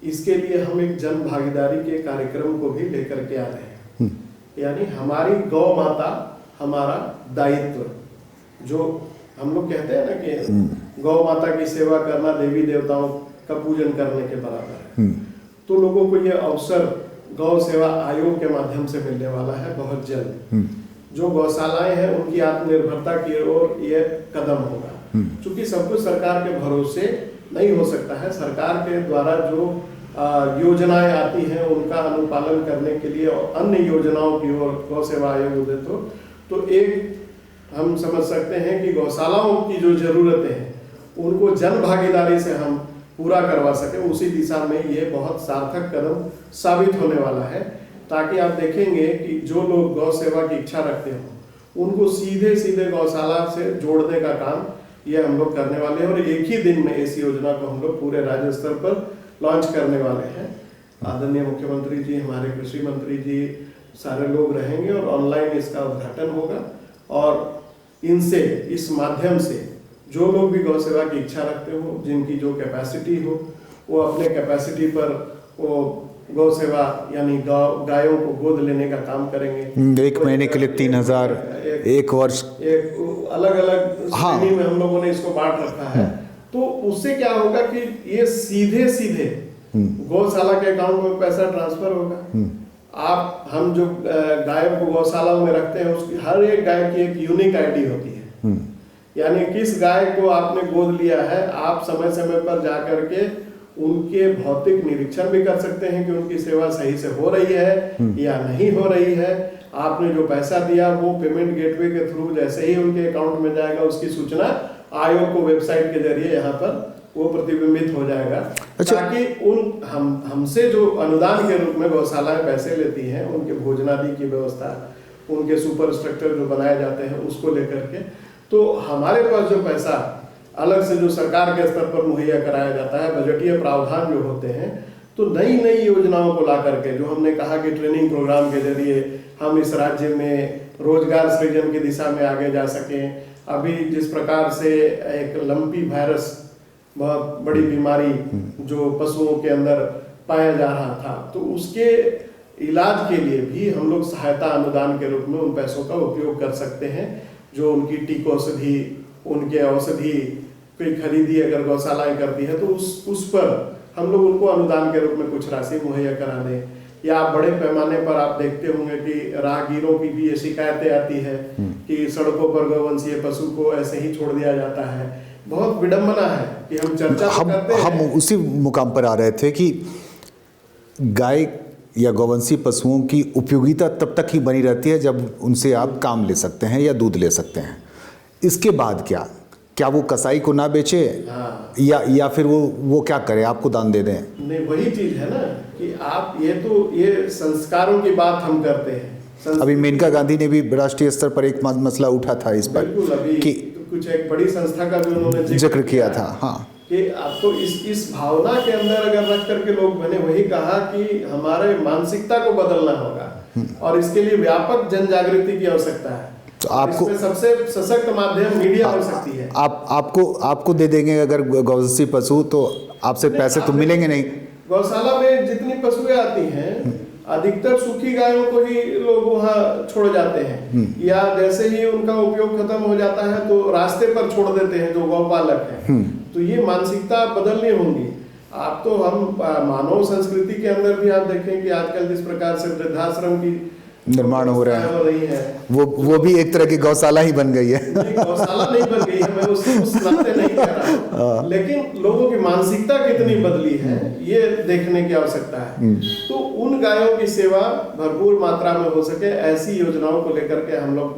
इसके लिए हम एक जन भागीदारी के कार्यक्रम को भी लेकर के आ रहे हैं। यानी हमारी गौ माता हमारा दायित्व, जो हम लोग कहते हैं ना कि गौ माता की सेवा करना देवी देवताओं का पूजन करने के बराबर है। तो लोगों को यह अवसर गौ सेवा आयोग के माध्यम से मिलने वाला है बहुत जल्द। जो गौशालाएं हैं उनकी आत्मनिर्भरता की ओर ये कदम होगा। क्योंकि सब कुछ सरकार के भरोसे नहीं हो सकता है। सरकार के द्वारा जो योजनाएं आती हैं उनका अनुपालन करने के लिए और अन्य योजनाओं की ओर गौ सेवा आयोग उदित हो, तो एक हम समझ सकते हैं कि गौशालाओं की जो जरूरतें हैं उनको जन भागीदारी से हम पूरा करवा सके, उसी दिशा में ये बहुत सार्थक कदम साबित होने वाला है। ताकि आप देखेंगे कि जो लोग गौ सेवा की इच्छा रखते हो उनको सीधे सीधे गौशाला से जोड़ने का काम ये हम लोग करने वाले हैं, और एक ही दिन में इस योजना को हम लोग पूरे राज्य स्तर पर लॉन्च करने वाले हैं। आदरणीय मुख्यमंत्री जी, हमारे कृषि मंत्री जी, सारे लोग रहेंगे और ऑनलाइन इसका उद्घाटन होगा। और इनसे, इस माध्यम से जो लोग भी गौ सेवा की इच्छा रखते हो, जिनकी जो कैपेसिटी हो, वो अपने कैपेसिटी पर वो गौ सेवा यानी गायों को गोद लेने का काम करेंगे। एक महीने के लिए 3,000, एक वर्ष, एक अलग अलग श्रेणी में हम लोगों ने इसको बांट रखा है। तो उससे क्या होगा कि ये सीधे सीधे गौशाला के अकाउंट में पैसा ट्रांसफर होगा। हम जो गायों को गौशालाओं में रखते हैं, उसकी हर एक गाय की एक यूनिक आईडी होती है। यानी किस गाय को आपने गोद लिया है, आप समय समय पर जाकर के उनके भौतिक निरीक्षण भी कर सकते हैं कि उनकी सेवा सही से हो रही है या नहीं हो रही है। आपने जो पैसा दिया वो पेमेंट गेटवे के थ्रू जैसे ही उनके अकाउंट में जाएगा, उसकी सूचना आयोग को वेबसाइट के जरिए यहाँ पर वो प्रतिबिंबित हो जाएगा। अच्छा। ताकि हमसे जो अनुदान के रूप में गौशालाएं पैसे लेती हैं, उनके भोजनादि की व्यवस्था, उनके सुपर स्ट्रक्चर जो बनाए जाते हैं उसको लेकर के, तो हमारे पास जो पैसा अलग से जो सरकार के स्तर पर मुहैया कराया जाता है, बजटीय प्रावधान जो होते हैं, तो नई नई योजनाओं को ला करके, जो हमने कहा कि ट्रेनिंग प्रोग्राम के जरिए हम इस राज्य में रोजगार सृजन की दिशा में आगे जा सकें। अभी जिस प्रकार से एक लंपी वायरस, बहुत बड़ी बीमारी जो पशुओं के अंदर पाया जा रहा था, तो उसके इलाज के लिए भी हम लोग सहायता अनुदान के रूप में उन पैसों का उपयोग कर सकते हैं। जो उनकी टीकोषधि, उनके औषधि की खरीदी अगर गौशालाएं करती है, तो उस पर हम लोग उनको अनुदान के रूप में कुछ राशि मुहैया करा दें। या बड़े पैमाने पर आप देखते होंगे कि राहगीरों की भी ये शिकायतें आती है कि सड़कों पर गौवंशीय पशु को ऐसे ही छोड़ दिया जाता है। बहुत विडंबना है कि हम चर्चा करते हैं। हम उसी मुकाम पर आ रहे थे कि गाय या गौवंशीय पशुओं की उपयोगिता तब तक ही बनी रहती है जब उनसे आप काम ले सकते हैं या दूध ले सकते हैं। इसके बाद क्या? क्या वो कसाई को ना बेचे? हाँ, या फिर वो क्या करे, आपको दान दे दें? नहीं वही चीज है ना कि आप ये संस्कारों की बात हम करते हैं। अभी मेनका गांधी ने भी राष्ट्रीय स्तर पर एक मसला उठा था इस पर, बिल्कुल, अभी कि कुछ एक बड़ी संस्था का भी उन्होंने जिक्र किया था। हाँ, कि आपको इस भावना के अंदर अगर रख करके लोग, मैंने वही कहा कि हमारे मानसिकता को बदलना होगा और इसके लिए व्यापक जन जागृति की आवश्यकता है। तो आपको इसमें सबसे सशक्त माध्यम मीडिया हो सकती है। आपको दे देंगे अगर गौवंशीय पशु, तो आपसे पैसे तो मिलेंगे नहीं। गौशाला में जितनी पशुएं आती हैं अधिकतर सूखी गायों को ही लोग वहाँ छोड़ जाते हैं, या जैसे ही उनका उपयोग खत्म हो जाता है तो रास्ते पर छोड़ देते हैं जो गौपालक हैं। तो ये मानसिकता बदलनी होंगी। आप तो हम मानव संस्कृति के अंदर भी आप देखें कि आजकल जिस प्रकार से वृद्धाश्रम की निर्माण हो रहा है, वो भी एक तरह की गौशाला ही बन गई है। नहीं, गौशाला नहीं बन गई है, मैं उस नाते नहीं कह रहा हूँ, लेकिन लोगों की मानसिकता कितनी बदली है ये देखने की आवश्यकता है। तो उन गायों की सेवा भरपूर मात्रा में हो सके, ऐसी योजनाओं को लेकर के हम लोग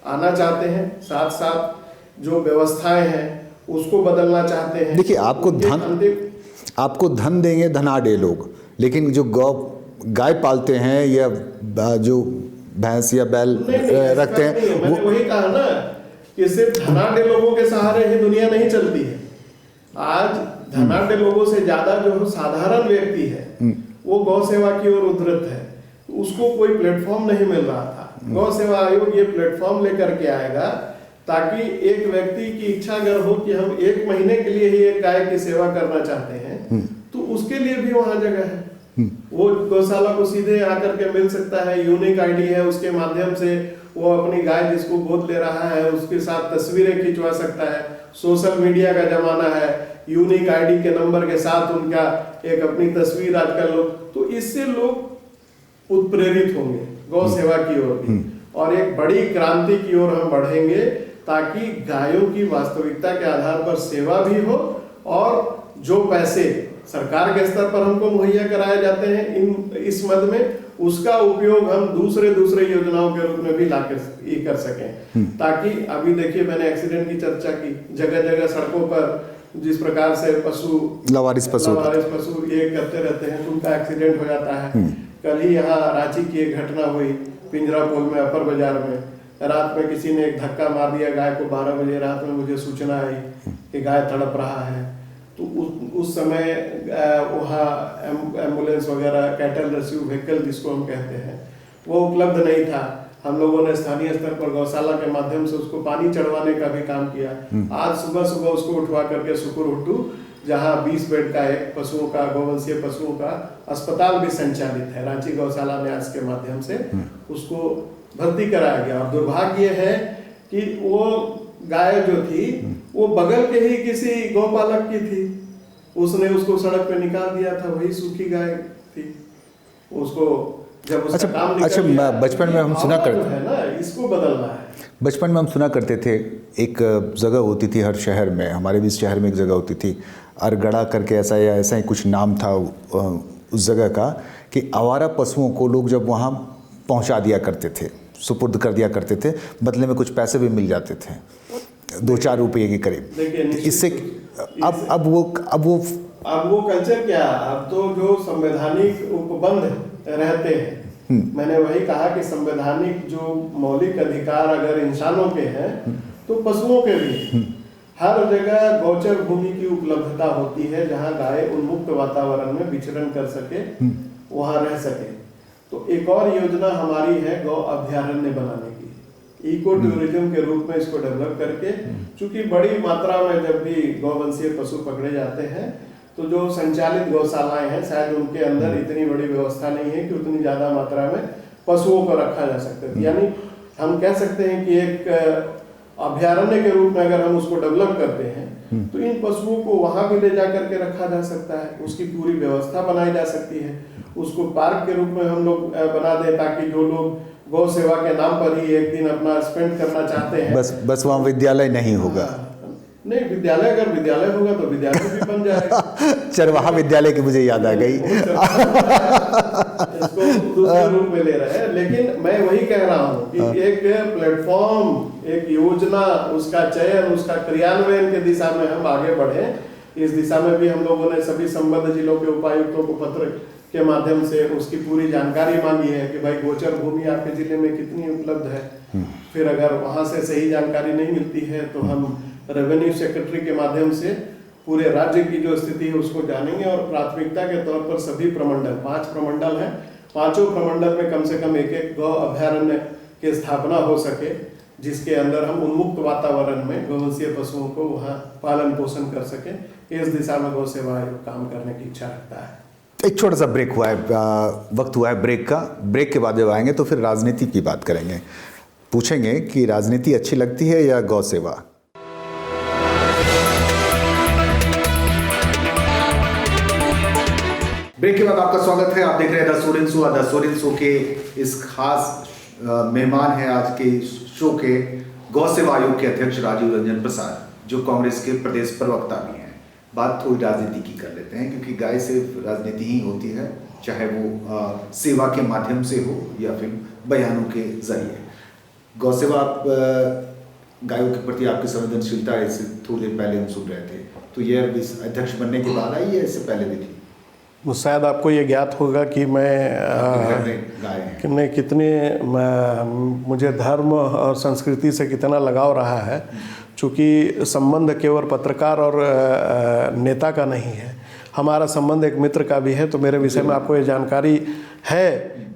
आना चाहते हैं। साथ साथ जो व्यवस्थाएं हैं उसको बदलना चाहते हैं। देखिए, आपको धन देंगे धनाढ़ लोग, लेकिन जो गाय पालते हैं या जो भैंस या बैल रखते हैं, मैंने वही कहा ना कि सिर्फ धनाढ़ लोगों के सहारे ही दुनिया नहीं चलती है। आज धनाढ़ लोगों से ज्यादा जो साधारण व्यक्ति है वो गौ सेवा की ओर उद्धृत है। उसको कोई प्लेटफॉर्म नहीं मिल रहा था। गौ सेवा आयोग ये प्लेटफॉर्म लेकर के आएगा ताकि एक व्यक्ति की इच्छा अगर हो कि हम 1 महीने के लिए ही एक गाय की सेवा करना चाहते हैं तो उसके लिए भी वहां जगह है। वो गौशाला को सीधे आकर के मिल सकता है, यूनिक आईडी है, उसके माध्यम से वो अपनी गाय जिसको गोद ले रहा है उसके साथ तस्वीरें खिंचवा सकता है। सोशल मीडिया का जमाना है, यूनिक आईडी के नंबर के साथ उनका एक अपनी तस्वीर आजकल लोग, तो इससे लोग उत्प्रेरित होंगे गौ सेवा की ओर भी, और एक बड़ी क्रांति की ओर हम बढ़ेंगे ताकि गायों की वास्तविकता के आधार पर सेवा भी हो और जो पैसे सरकार के स्तर पर हमको मुहैया कराए जाते हैं इस मद में, उसका उपयोग हम दूसरे योजनाओं के रूप में भी लाकर कर सकें। ताकि अभी देखिए, मैंने एक्सीडेंट की चर्चा की, जगह जगह सड़कों पर जिस प्रकार से लवारिस पशु ये करते रहते हैं तो उनका एक्सीडेंट हो जाता है। कल ही यहाँ रांची की एक घटना हुई, पिंजरा पोल में, अपर बाजार में, रात में किसी ने एक धक्का मार दिया गाय को। 12 बजे रात में मुझे सूचना आई कि गाय तड़प रहा है। तो उस समय वहाँ एम्बुलेंस वगैरह, कैटल रेस्क्यू व्हीकल जिसको हम कहते हैं, वो उपलब्ध नहीं था। हम लोगों ने स्थानीय स्तर पर गौशाला के माध्यम से उसको पानी चढ़वाने का भी काम किया। आज सुबह उसको उठवा करके सुकुरहुट्टू, जहाँ 20 बेड का एक पशुओं का, गौवंशीय पशुओं का अस्पताल भी संचालित है, रांची गौशाला न्यास के माध्यम से उसको भर्ती कराया गया। और दुर्भाग्य है कि वो गाय जो थी वो बगल के ही किसी गौपालक की थी, उसने उसको सड़क पे निकाल दिया था, वही सूखी गाय थी। उसको जब उसका काम निकल गया, बचपन में हम सुना करते है ना, इसको बदलना है। बचपन में हम सुना करते थे, एक जगह होती थी हर शहर में, हमारे भी इस शहर में एक जगह होती थी, अरगड़ा करके ऐसा ही कुछ नाम था उस जगह का, कि आवारा पशुओं को लोग जब वहाँ पहुँचा दिया करते थे, सुपुर्द कर दिया करते थे, बदले में कुछ पैसे भी मिल जाते थे, 2-4 रुपये के करीब। इससे अब वो कल्चर क्या, अब तो जो संवैधानिक उपबंध रहते हैं, मैंने वही कहा कि संवैधानिक जो मौलिक अधिकार अगर इंसानों के हैं तो पशुओं के भी हर जगह गौचर भूमि की उपलब्धता होती है, जहाँ गाय उन्मुक्त वातावरण में विचरण कर सके, वहाँ रह सके। तो एक और योजना हमारी है गौ अभ्यारण्य बनाने की, इको टूरिज्म के रूप में इसको डेवलप करके, चूंकि बड़ी मात्रा में जब भी गौवंशीय पशु पकड़े जाते हैं तो जो संचालित गौशालाएं हैं शायद उनके अंदर इतनी बड़ी व्यवस्था नहीं है कि उतनी ज्यादा मात्रा में पशुओं को रखा जा सकता। यानी हम कह सकते हैं कि एक अभ्यारण्य के रूप में अगर हम उसको डेवलप करते हैं तो इन पशुओं को वहां भी ले जा करके रखा जा सकता है, उसकी पूरी व्यवस्था बनाई जा सकती है। उसको पार्क के रूप में हम लोग बना दें ताकि जो लोग गौ सेवा के नाम पर ही एक दिन अपना स्पेंड करना चाहते हैं, बस वहाँ विद्यालय नहीं होगा। नहीं, विद्यालय अगर विद्यालय होगा तो विद्यालय भी बन जाएगा। चरवाहा विद्यालय की मुझे याद आ गई। इसको दूसरे रूप में ले रहे हैं, लेकिन मैं वही कह रहा हूँ कि एक प्लेटफॉर्म, एक योजना, उसका चयन, उसका क्रियान्वयन के दिशा में हम आगे बढ़े। इस दिशा में भी हम लोगों ने सभी संबद्ध जिलों के उपायुक्तों को पत्र के माध्यम से उसकी पूरी जानकारी मांगी है कि भाई गोचर भूमि आपके जिले में कितनी उपलब्ध है। फिर अगर वहां से सही जानकारी नहीं मिलती है तो हम रेवेन्यू सेक्रेटरी के माध्यम से पूरे राज्य की जो स्थिति है उसको जानेंगे और प्राथमिकता के तौर पर सभी प्रमंडल, 5 प्रमंडल हैं, 5 प्रमंडल में कम से कम एक गौ अभ्यारण्य की स्थापना हो सके, जिसके अंदर हम उन्मुक्त वातावरण में गौवंशीय पशुओं को वहाँ पालन पोषण कर सके। इस दिशा में गौ सेवा आयोग काम करने की इच्छा रखता है। एक छोटा सा ब्रेक हुआ है, वक्त हुआ है ब्रेक का। ब्रेक के बाद जब आएंगे तो फिर राजनीति की बात करेंगे, पूछेंगे कि राजनीति अच्छी लगती है या गौ सेवा। ब्रेक के बाद आपका स्वागत है। आप देख रहे हैं the Soren show. The Soren show के इस खास मेहमान हैं आज के शो के गौ सेवा आयोग के अध्यक्ष राजीव रंजन प्रसाद, जो कांग्रेस के प्रदेश प्रवक्ता भी हैं। बात थोड़ी राजनीति की कर लेते हैं, क्योंकि गाय से राजनीति ही होती है, चाहे वो सेवा के माध्यम से हो या फिर बयानों के जरिए। गौ सेवा, गायों के प्रति आपकी संवेदनशीलता इससे थोड़ी देर पहले हम सुन रहे थे, तो ये अध्यक्ष बनने के बाद आई है, इससे पहले भी थी? शायद आपको ये ज्ञात होगा कि मुझे धर्म और संस्कृति से कितना लगाव रहा है। चूँकि संबंध केवल पत्रकार और नेता का नहीं है, हमारा संबंध एक मित्र का भी है। तो मेरे विषय में आपको ये जानकारी है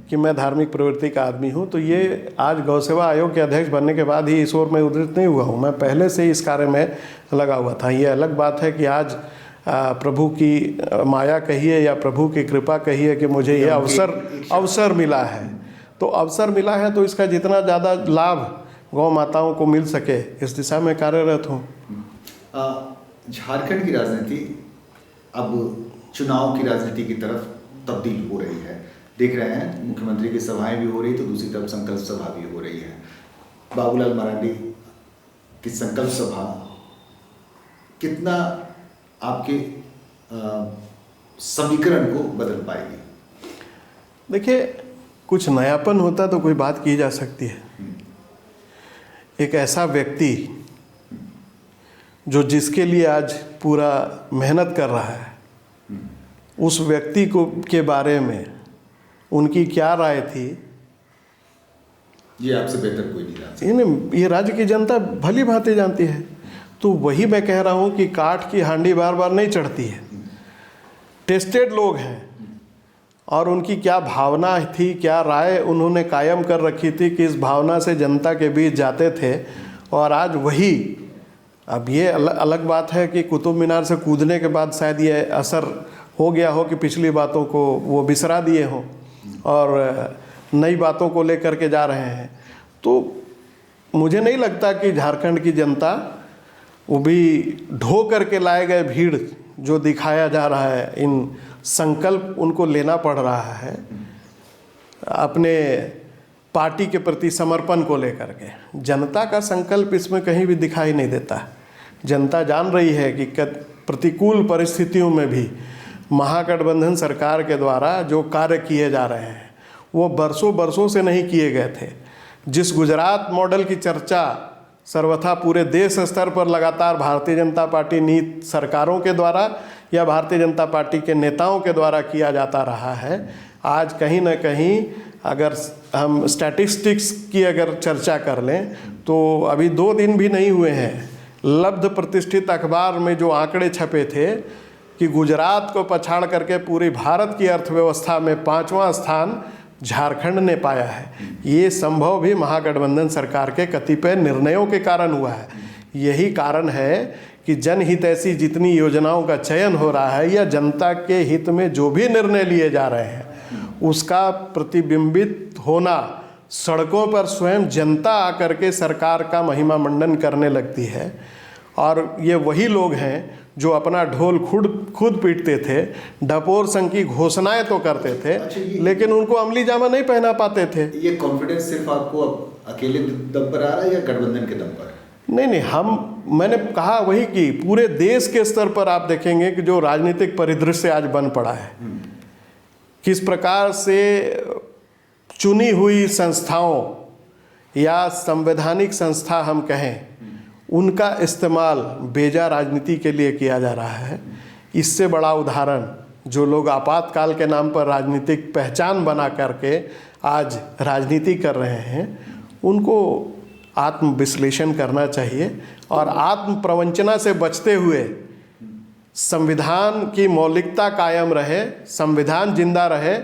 कि मैं धार्मिक प्रवृत्ति का आदमी हूँ। तो ये आज गौ सेवा आयोग के अध्यक्ष बनने के बाद ही इस ओर में उद्धृत नहीं हुआ हूँ, मैं पहले से ही इस कार्य में लगा हुआ था। ये अलग बात है कि आज प्रभु की माया कहिए या प्रभु की कृपा कहिए कि मुझे ये अवसर मिला है। तो अवसर मिला है तो इसका जितना ज़्यादा लाभ गौ माताओं को मिल सके, इस दिशा में कार्यरत हूँ। झारखंड की राजनीति अब चुनाव की राजनीति की तरफ तब्दील हो रही है। देख रहे हैं मुख्यमंत्री की सभाएं भी हो रही, तो दूसरी तरफ संकल्प सभा भी हो रही है। बाबूलाल मरांडी की संकल्प सभा कितना आपके समीकरण को बदल पाएगी? देखिए, कुछ नयापन होता तो कोई बात की जा सकती है। एक ऐसा व्यक्ति जो जिसके लिए आज पूरा मेहनत कर रहा है, उस व्यक्ति को के बारे में उनकी क्या राय थी, ये आपसे बेहतर कोई नहीं जानता। ये राज्य की जनता भली भांति जानती है। तो वही मैं कह रहा हूँ कि काठ की हांडी बार बार नहीं चढ़ती है। टेस्टेड लोग हैं और उनकी क्या भावना थी, क्या राय उन्होंने कायम कर रखी थी, कि इस भावना से जनता के बीच जाते थे। और आज वही, अब ये अलग बात है कि कुतुब मीनार से कूदने के बाद शायद ये असर हो गया हो कि पिछली बातों को वो बिसरा दिए हों और नई बातों को लेकर के जा रहे हैं। तो मुझे नहीं लगता कि झारखंड की जनता, वो भी ढो करके लाए गए भीड़ जो दिखाया जा रहा है, इन संकल्प उनको लेना पड़ रहा है अपने पार्टी के प्रति समर्पण को लेकर के। जनता का संकल्प इसमें कहीं भी दिखाई नहीं देता। जनता जान रही है कि प्रतिकूल परिस्थितियों में भी महागठबंधन सरकार के द्वारा जो कार्य किए जा रहे हैं वो बरसों से नहीं किए गए थे। जिस गुजरात मॉडल की चर्चा सर्वथा पूरे देश स्तर पर लगातार भारतीय जनता पार्टी नीति सरकारों के द्वारा या भारतीय जनता पार्टी के नेताओं के द्वारा किया जाता रहा है, आज कहीं ना कहीं अगर हम स्टैटिस्टिक्स की अगर चर्चा कर लें तो अभी 2 दिन भी नहीं हुए हैं, लब्ध प्रतिष्ठित अखबार में जो आंकड़े छपे थे कि गुजरात को पछाड़ करके पूरी भारत की अर्थव्यवस्था में 5वां स्थान झारखंड ने पाया है। ये संभव भी महागठबंधन सरकार के कतिपय निर्णयों के कारण हुआ है। यही कारण है कि जनहितैषी जितनी योजनाओं का चयन हो रहा है या जनता के हित में जो भी निर्णय लिए जा रहे हैं उसका प्रतिबिंबित होना सड़कों पर स्वयं जनता आकर के सरकार का महिमा मंडन करने लगती है। और ये वही लोग हैं जो अपना ढोल खुद पीटते थे, डपोर संघ की घोषणाएं तो करते थे, लेकिन उनको अमली जामा नहीं पहना पाते थे। ये कॉन्फिडेंस सिर्फ आपको अकेले दम पर आ रहा है या गठबंधन के दम पर? मैंने कहा वही कि पूरे देश के स्तर पर आप देखेंगे कि जो राजनीतिक परिदृश्य आज बन पड़ा है, किस प्रकार से चुनी हुई संस्थाओं या संवैधानिक संस्था हम कहें, उनका इस्तेमाल बेजा राजनीति के लिए किया जा रहा है। इससे बड़ा उदाहरण जो लोग आपातकाल के नाम पर राजनीतिक पहचान बना करके आज राजनीति कर रहे हैं, उनको आत्मविश्लेषण करना चाहिए और आत्म प्रवंचना से बचते हुए संविधान की मौलिकता कायम रहे, संविधान जिंदा रहे,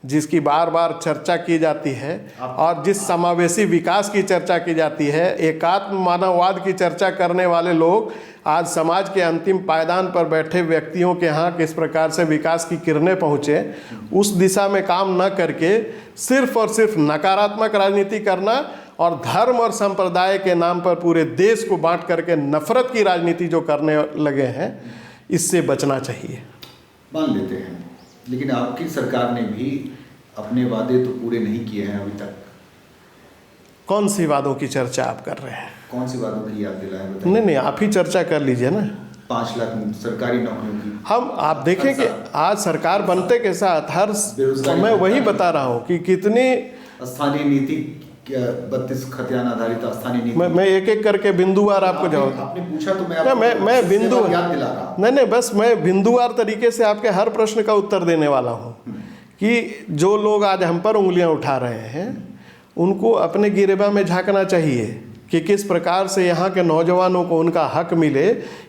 जिसकी बार बार चर्चा की जाती है, और जिस समावेशी विकास की चर्चा की जाती है, एकात्म मानववाद की चर्चा करने वाले लोग आज समाज के अंतिम पायदान पर बैठे व्यक्तियों के यहाँ किस प्रकार से विकास की किरणें पहुँचे, उस दिशा में काम न करके सिर्फ और सिर्फ नकारात्मक राजनीति करना और धर्म और संप्रदाय के नाम पर पूरे देश को बांट करके नफरत की राजनीति जो करने लगे हैं, इससे बचना चाहिए। मान लेते हैं, लेकिन आपकी सरकार ने भी अपने वादे तो पूरे नहीं किए हैं अभी तक। कौन सी वादों की चर्चा आप कर रहे हैं? कौन सी वादों की याद दिलाएं बताइए। नहीं, आप ही चर्चा कर लीजिए ना। 5 लाख सरकारी नौकरियों की हम आप देखें कि आज सरकार बनते के साथ हर, मैं वही बता रहा हूँ कि कितनी स्थानीय नीति, 32 खतियान आधारित स्थानीय नीति। मैं एक एक करके बिंदुवार आपको जवाब। आपने पूछा तो मैं बिंदु याद दिला रहा हूँ। नहीं, बस मैं बिंदुवार तरीके से आपके हर प्रश्न का उत्तर देने वाला हूँ कि जो लोग आज हम पर उंगलियां उठा रहे हैं, उनको अपने गिरेबा में झांकना चाहिए कि किस प्रकार से यहाँ के नौजवानों को उनका हक मिले।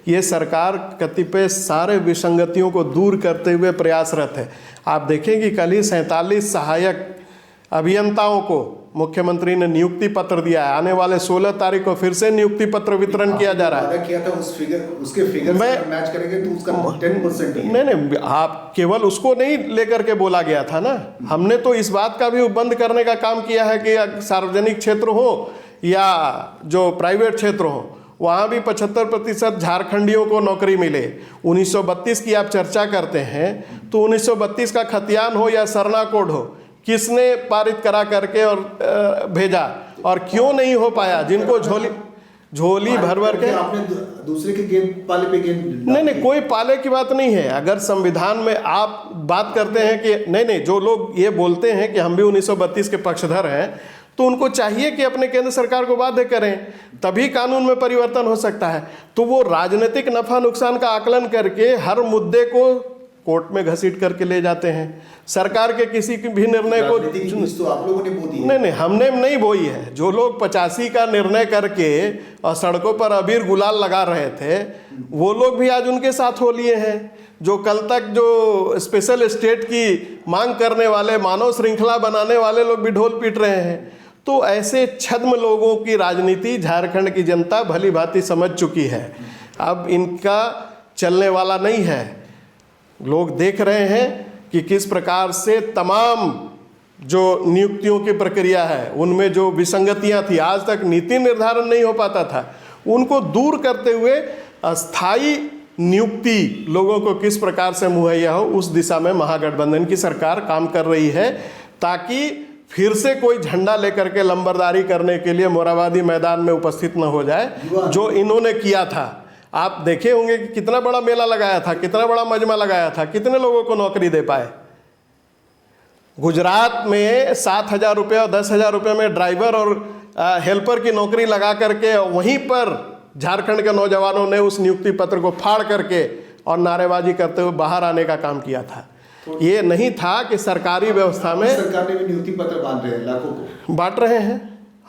ये सरकार कतिपय सारे विसंगतियों को दूर करते हुए प्रयासरत है। आप देखें कि कल ही 47 सहायक अभियंताओं को मुख्यमंत्री ने नियुक्ति पत्र दिया है। आने वाले 16 तारीख को फिर से नियुक्ति पत्र वितरण किया जा रहा है। किया था उसके फिगर से मैच करेंगे तो उसका 10% ही है। नहीं, आप केवल उसको नहीं लेकर के बोला गया था ना, हमने तो इस बात का भी बंद करने का काम किया है कि सार्वजनिक क्षेत्र हो या जो प्राइवेट क्षेत्र हो, वहाँ भी 75% झारखंडियों को नौकरी मिले। 1932 की आप चर्चा करते हैं तो 1932 का खतियान हो या सरना कोड हो, किसने पारित करा करके और भेजा, और क्यों नहीं हो पाया? जिनको झोली भर के आपने दूसरे के गेंद पाले पे गेंद। नहीं, कोई पाले की बात नहीं है। अगर संविधान में आप बात करते हैं कि नहीं, जो लोग ये बोलते हैं कि हम भी 1932 के पक्षधर हैं, तो उनको चाहिए कि अपने केंद्र सरकार को बाध्य करें, तभी कानून में परिवर्तन हो सकता है। तो वो राजनीतिक नफा नुकसान का आकलन करके हर मुद्दे को कोर्ट में घसीट करके ले जाते हैं। सरकार के किसी भी निर्णय को तो आप लोगों ने बोई। नहीं, हमने नहीं बोई है। जो लोग 85 का निर्णय करके और सड़कों पर अबीर गुलाल लगा रहे थे, वो लोग भी आज उनके साथ हो लिए हैं। जो कल तक जो स्पेशल स्टेट की मांग करने वाले, मानव श्रृंखला बनाने वाले लोग भी ढोल पीट रहे हैं। तो ऐसे छद्म लोगों की राजनीति झारखंड की जनता भली भांति समझ चुकी है। अब इनका चलने वाला नहीं है। लोग देख रहे हैं कि किस प्रकार से तमाम जो नियुक्तियों की प्रक्रिया है, उनमें जो विसंगतियां थी, आज तक नीति निर्धारण नहीं हो पाता था, उनको दूर करते हुए अस्थाई नियुक्ति लोगों को किस प्रकार से मुहैया हो, उस दिशा में महागठबंधन की सरकार काम कर रही है, ताकि फिर से कोई झंडा लेकर के लंबरदारी करने के लिए मोराबादी मैदान में उपस्थित न हो जाए, जो इन्होंने किया था। आप देखे होंगे कि कितना बड़ा मेला लगाया था, कितना बड़ा मजमा लगाया था, कितने लोगों को नौकरी दे पाए। गुजरात में 7,000 रुपये और 10,000 रुपये में ड्राइवर और हेल्पर की नौकरी लगा करके वहीं पर झारखंड के नौजवानों ने उस नियुक्ति पत्र को फाड़ करके और नारेबाजी करते हुए बाहर आने का काम किया था। ये नहीं था कि सरकारी व्यवस्था में सरकार ने भी नियुक्ति पत्र बांट रहे हैं, लाखों को बांट रहे हैं।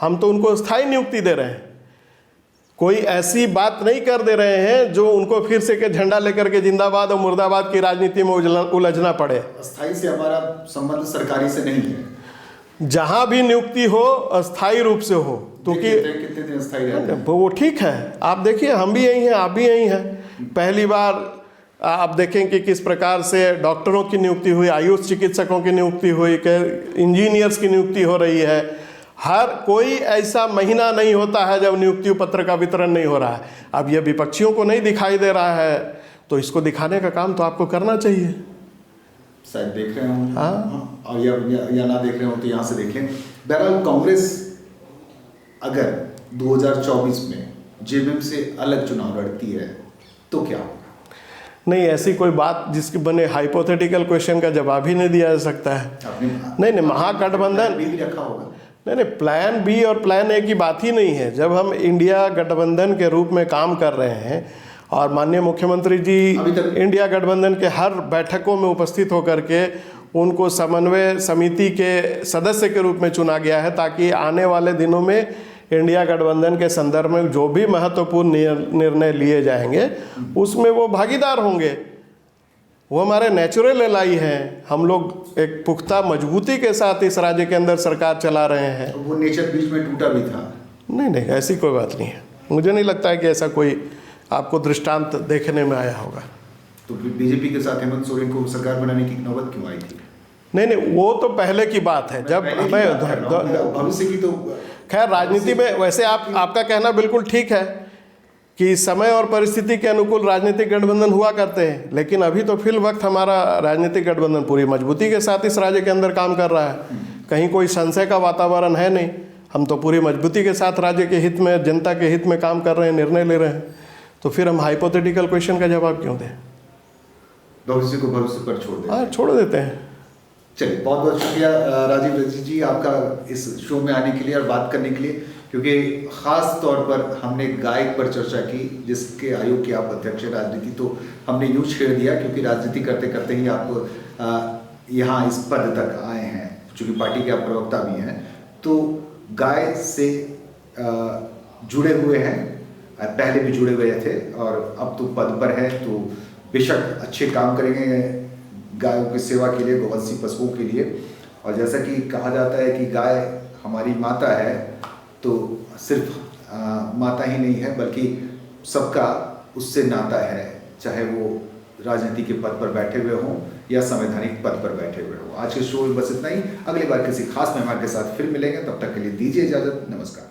हम तो उनको स्थायी नियुक्ति दे रहे हैं। कोई ऐसी बात नहीं कर दे रहे हैं जो उनको फिर से के झंडा लेकर के जिंदाबाद और मुर्दाबाद की राजनीति में उलझना पड़े। अस्थाई से हमारा संबंध सरकारी से नहीं है। जहां भी नियुक्ति हो अस्थाई रूप से हो, तो कि कितने दिन अस्थाई रहते हैं वो ठीक है। आप देखिए, हम भी यही हैं, आप भी यही हैं। पहली बार आप देखें कि किस प्रकार से डॉक्टरों की नियुक्ति हुई, आयुष चिकित्सकों की नियुक्ति हुई, इंजीनियर्स की नियुक्ति हो रही है। हर कोई ऐसा महीना नहीं होता है जब नियुक्ति पत्र का वितरण नहीं हो रहा है। अब ये विपक्षियों को नहीं दिखाई दे रहा है, तो इसको दिखाने का काम तो आपको करना चाहिए। शायद देख रहे हो, हाँ, और या ना देख रहे हो तो यहाँ से देख लें। बहरहाल कांग्रेस अगर 2024 में जेएमएम से अलग चुनाव लड़ती है तो क्या होगा? नहीं, ऐसी कोई बात जिसके बने हाइपोथेटिकल क्वेश्चन का जवाब ही नहीं दिया जा सकता है। नहीं, महागठबंधन भी रखा होगा। नहीं, प्लान बी और प्लान ए की बात ही नहीं है। जब हम इंडिया गठबंधन के रूप में काम कर रहे हैं और माननीय मुख्यमंत्री जी इंडिया गठबंधन के हर बैठकों में उपस्थित होकर के उनको समन्वय समिति के सदस्य के रूप में चुना गया है, ताकि आने वाले दिनों में इंडिया गठबंधन के संदर्भ में जो भी महत्वपूर्ण निर्णय लिए जाएंगे उसमें वो भागीदार होंगे। वो हमारे नेचुरल एलाई हैं। हम लोग एक पुख्ता मजबूती के साथ इस राज्य के अंदर सरकार चला रहे हैं। वो नेचर बीच में टूटा भी था। नहीं, ऐसी कोई बात नहीं है। मुझे नहीं लगता है कि ऐसा कोई आपको दृष्टांत देखने में आया होगा। तो बीजेपी के साथ हेमंत सोरेन को सरकार बनाने की नौबत क्यों आई थी? नहीं, वो तो पहले की बात है। जब भविष्य की तो खैर राजनीति में वैसे आपका कहना बिल्कुल ठीक है कि समय और परिस्थिति के अनुकूल राजनीतिक गठबंधन हुआ करते हैं, लेकिन अभी तो फिल वक्त हमारा राजनीतिक गठबंधन पूरी मजबूती के साथ इस राज्य के अंदर काम कर रहा है। कहीं कोई संशय का वातावरण है नहीं। हम तो पूरी मजबूती के साथ राज्य के हित में, जनता के हित में काम कर रहे हैं, निर्णय ले रहे हैं। तो फिर हम हाइपोथेटिकल क्वेश्चन का जवाब क्यों दें? भविष्य को भविष्य पर छोड़ दें। हाँ, छोड़ देते हैं। चलिए, बहुत बहुत शुक्रिया राजीव रंजीत जी आपका इस शो में आने के लिए और बात करने के लिए, क्योंकि ख़ास तौर पर हमने गायक पर चर्चा की जिसके आयोग के आप अध्यक्ष हैं। राजनीति तो हमने यूँ छेड़ दिया क्योंकि राजनीति करते करते ही आप यहाँ इस पद तक आए हैं, चूँकि पार्टी के आप प्रवक्ता भी हैं। तो गाय से जुड़े हुए हैं, पहले भी जुड़े हुए थे और अब तो पद पर है, तो बेशक अच्छे काम करेंगे गायों की सेवा के लिए, गोवंशी पशुओं के लिए। और जैसा कि कहा जाता है कि गाय हमारी माता है, तो सिर्फ माता ही नहीं है बल्कि सबका उससे नाता है, चाहे वो राजनीति के पद पर बैठे हुए हों या संवैधानिक पद पर बैठे हुए हों। आज के शो में बस इतना ही। अगली बार किसी खास मेहमान के साथ फिर मिलेंगे, तब तक के लिए दीजिए इजाज़त। नमस्कार।